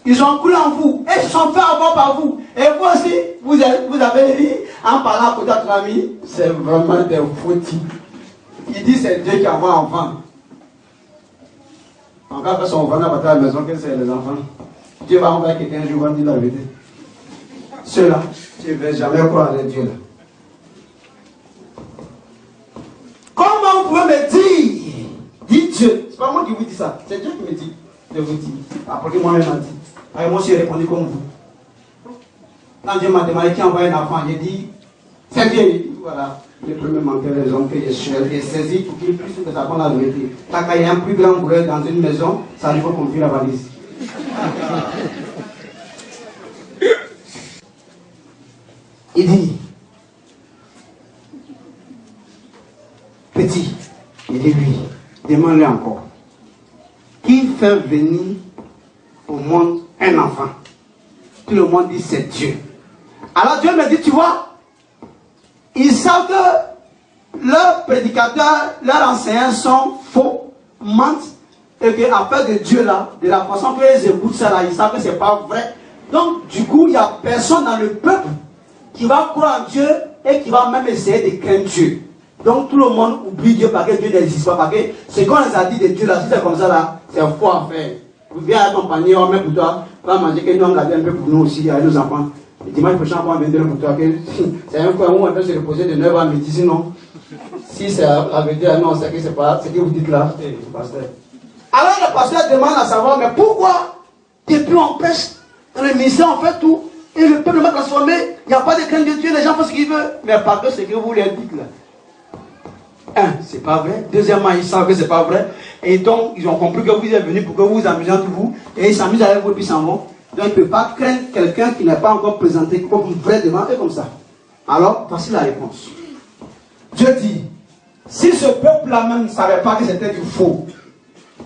Ils ont cru en vous. Et ils se sont fait avoir par vous. Et vous aussi, vous avez dit, en parlant à côté de votre ami, c'est vraiment des foutis. Il dit c'est Dieu qui envoie un enfant. Encore après son enfant n'a pas à la maison, que c'est les enfants. Dieu va envoyer quelqu'un, je vais dire la vérité. Ceux-là, tu ne vais jamais croire en Dieu. Là. Comment vous pouvez me dire, dit Dieu, c'est pas moi qui vous dis ça, c'est Dieu qui me dit de vous dire. Après que moi-même m'a dit. Alors moi j'ai répondu comme vous. Quand Dieu m'a demandé qui envoie un enfant, j'ai dit, c'est Dieu. Voilà, le premier menteur des hommes que j'ai saisi pour qu'il puisse nous apprendre la vérité. Quand il y a un plus grand bourreau dans une maison, ça lui faut confier la valise. Il dit, petit, il dit lui, demande-le encore, qui fait venir au monde un enfant? Tout le monde dit c'est Dieu. Alors Dieu me dit, tu vois, ils savent que leurs prédicateurs, leurs enseignants sont faux, mentent, et qu'à part de Dieu là, de la façon qu'ils écoutent ça là, ils savent que c'est pas vrai. Donc du coup, il n'y a personne dans le peuple qui va croire en Dieu et qui va même essayer de craindre Dieu. Donc tout le monde oublie Dieu parce que Dieu n'existe pas. Parce que ce qu'on les a dit de Dieu là, si c'est comme ça là, c'est faux à faire. Viens accompagner, on met pour toi, va manger, que nous on garde un peu pour nous aussi, avec nos enfants. Le dimanche prochain, on va vendre pour toi. C'est un coin où on peut se reposer de 9 à midi, sinon, si c'est la vérité, non, c'est que c'est pas ce que vous dites là, pasteur. Alors le pasteur demande à savoir, mais pourquoi, depuis on pêche, dans le ministère on fait tout, et le peuple m'a transformé, il n'y a pas de crainte de Dieu, les gens font ce qu'ils veulent. Mais par que ce que vous leur dites là. Un, c'est pas vrai. Deuxièmement, ils savent que c'est pas vrai. Et donc, ils ont compris que vous êtes venus pour que vous vous amusez entre vous. Et ils s'amusent avec vous et puis ils s'en vont. Donc, ils ne peuvent pas craindre quelqu'un qui n'est pas encore présenté comme une vraie demande et comme ça. Alors, voici la réponse. Dieu dit, si ce peuple-là même ne savait pas que c'était du faux,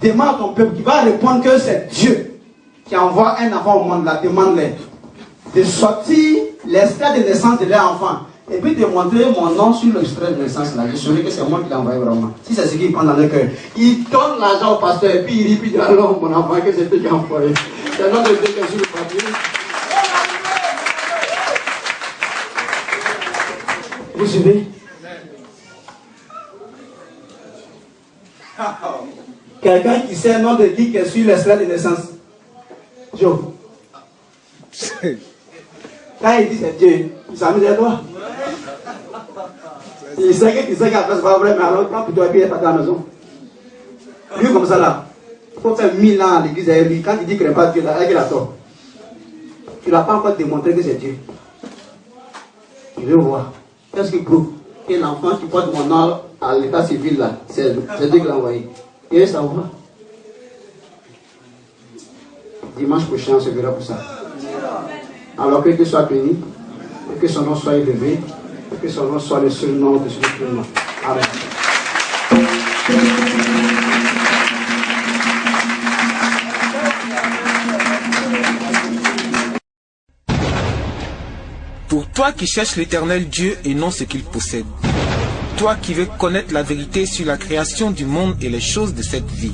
demande à ton peuple qui va répondre que c'est Dieu qui envoie un enfant au monde, là, demande-les de sortir l'extrait de naissance de leur enfant. Et puis de montrer mon nom sur l'extrait de naissance là. Je saurais que c'est moi qui l'ai envoyé vraiment. Si c'est ce qu'il prend dans le cœur. Il donne l'argent au pasteur et puis il dit, puis alors mon enfant que c'était qui a envoyé. C'est le nom de Dieu qui est sur le papier. Vous suivez? Quelqu'un qui sait le nom de qui est sur l'extrait de naissance. Joe. Quand il dit c'est Dieu, il s'amuse à toi. Il sait qu'après c'est pas vrai, mais alors quand plutôt il est pas dans la maison. Lui comme ça là, il faut faire 1000 ans à l'église avec lui. Quand il dit qu'il n'est pas Dieu, là, il a tort. Il n'a pas encore démontré que c'est Dieu. Je veux voir. Qu'est-ce qu'il prouve? Un enfant qui porte mon nom à l'état civil là, c'est Dieu qui l'a envoyé. Et ça va. Dimanche prochain, on se verra pour ça. Alors que Dieu soit béni, et que son nom soit élevé, et que son nom soit le seul nom de celui qui est nom. Amen. Pour toi qui cherches l'éternel Dieu et non ce qu'il possède, toi qui veux connaître la vérité sur la création du monde et les choses de cette vie,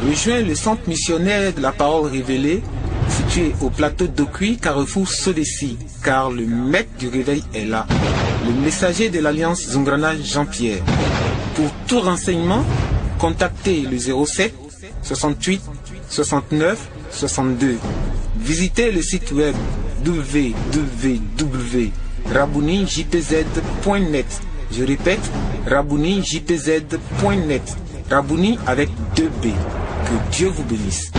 rejoins le centre missionnaire de la parole révélée, situé au plateau d'Okui, Carrefour Sodessi, car le maître du réveil est là, le messager de l'Alliance Zungrana Jean-Pierre. Pour tout renseignement, contactez le 07 68 69 62. Visitez le site web www.rabounijpz.net. Je répète, rabounijpz.net. Rabouni avec 2 B. Que Dieu vous bénisse.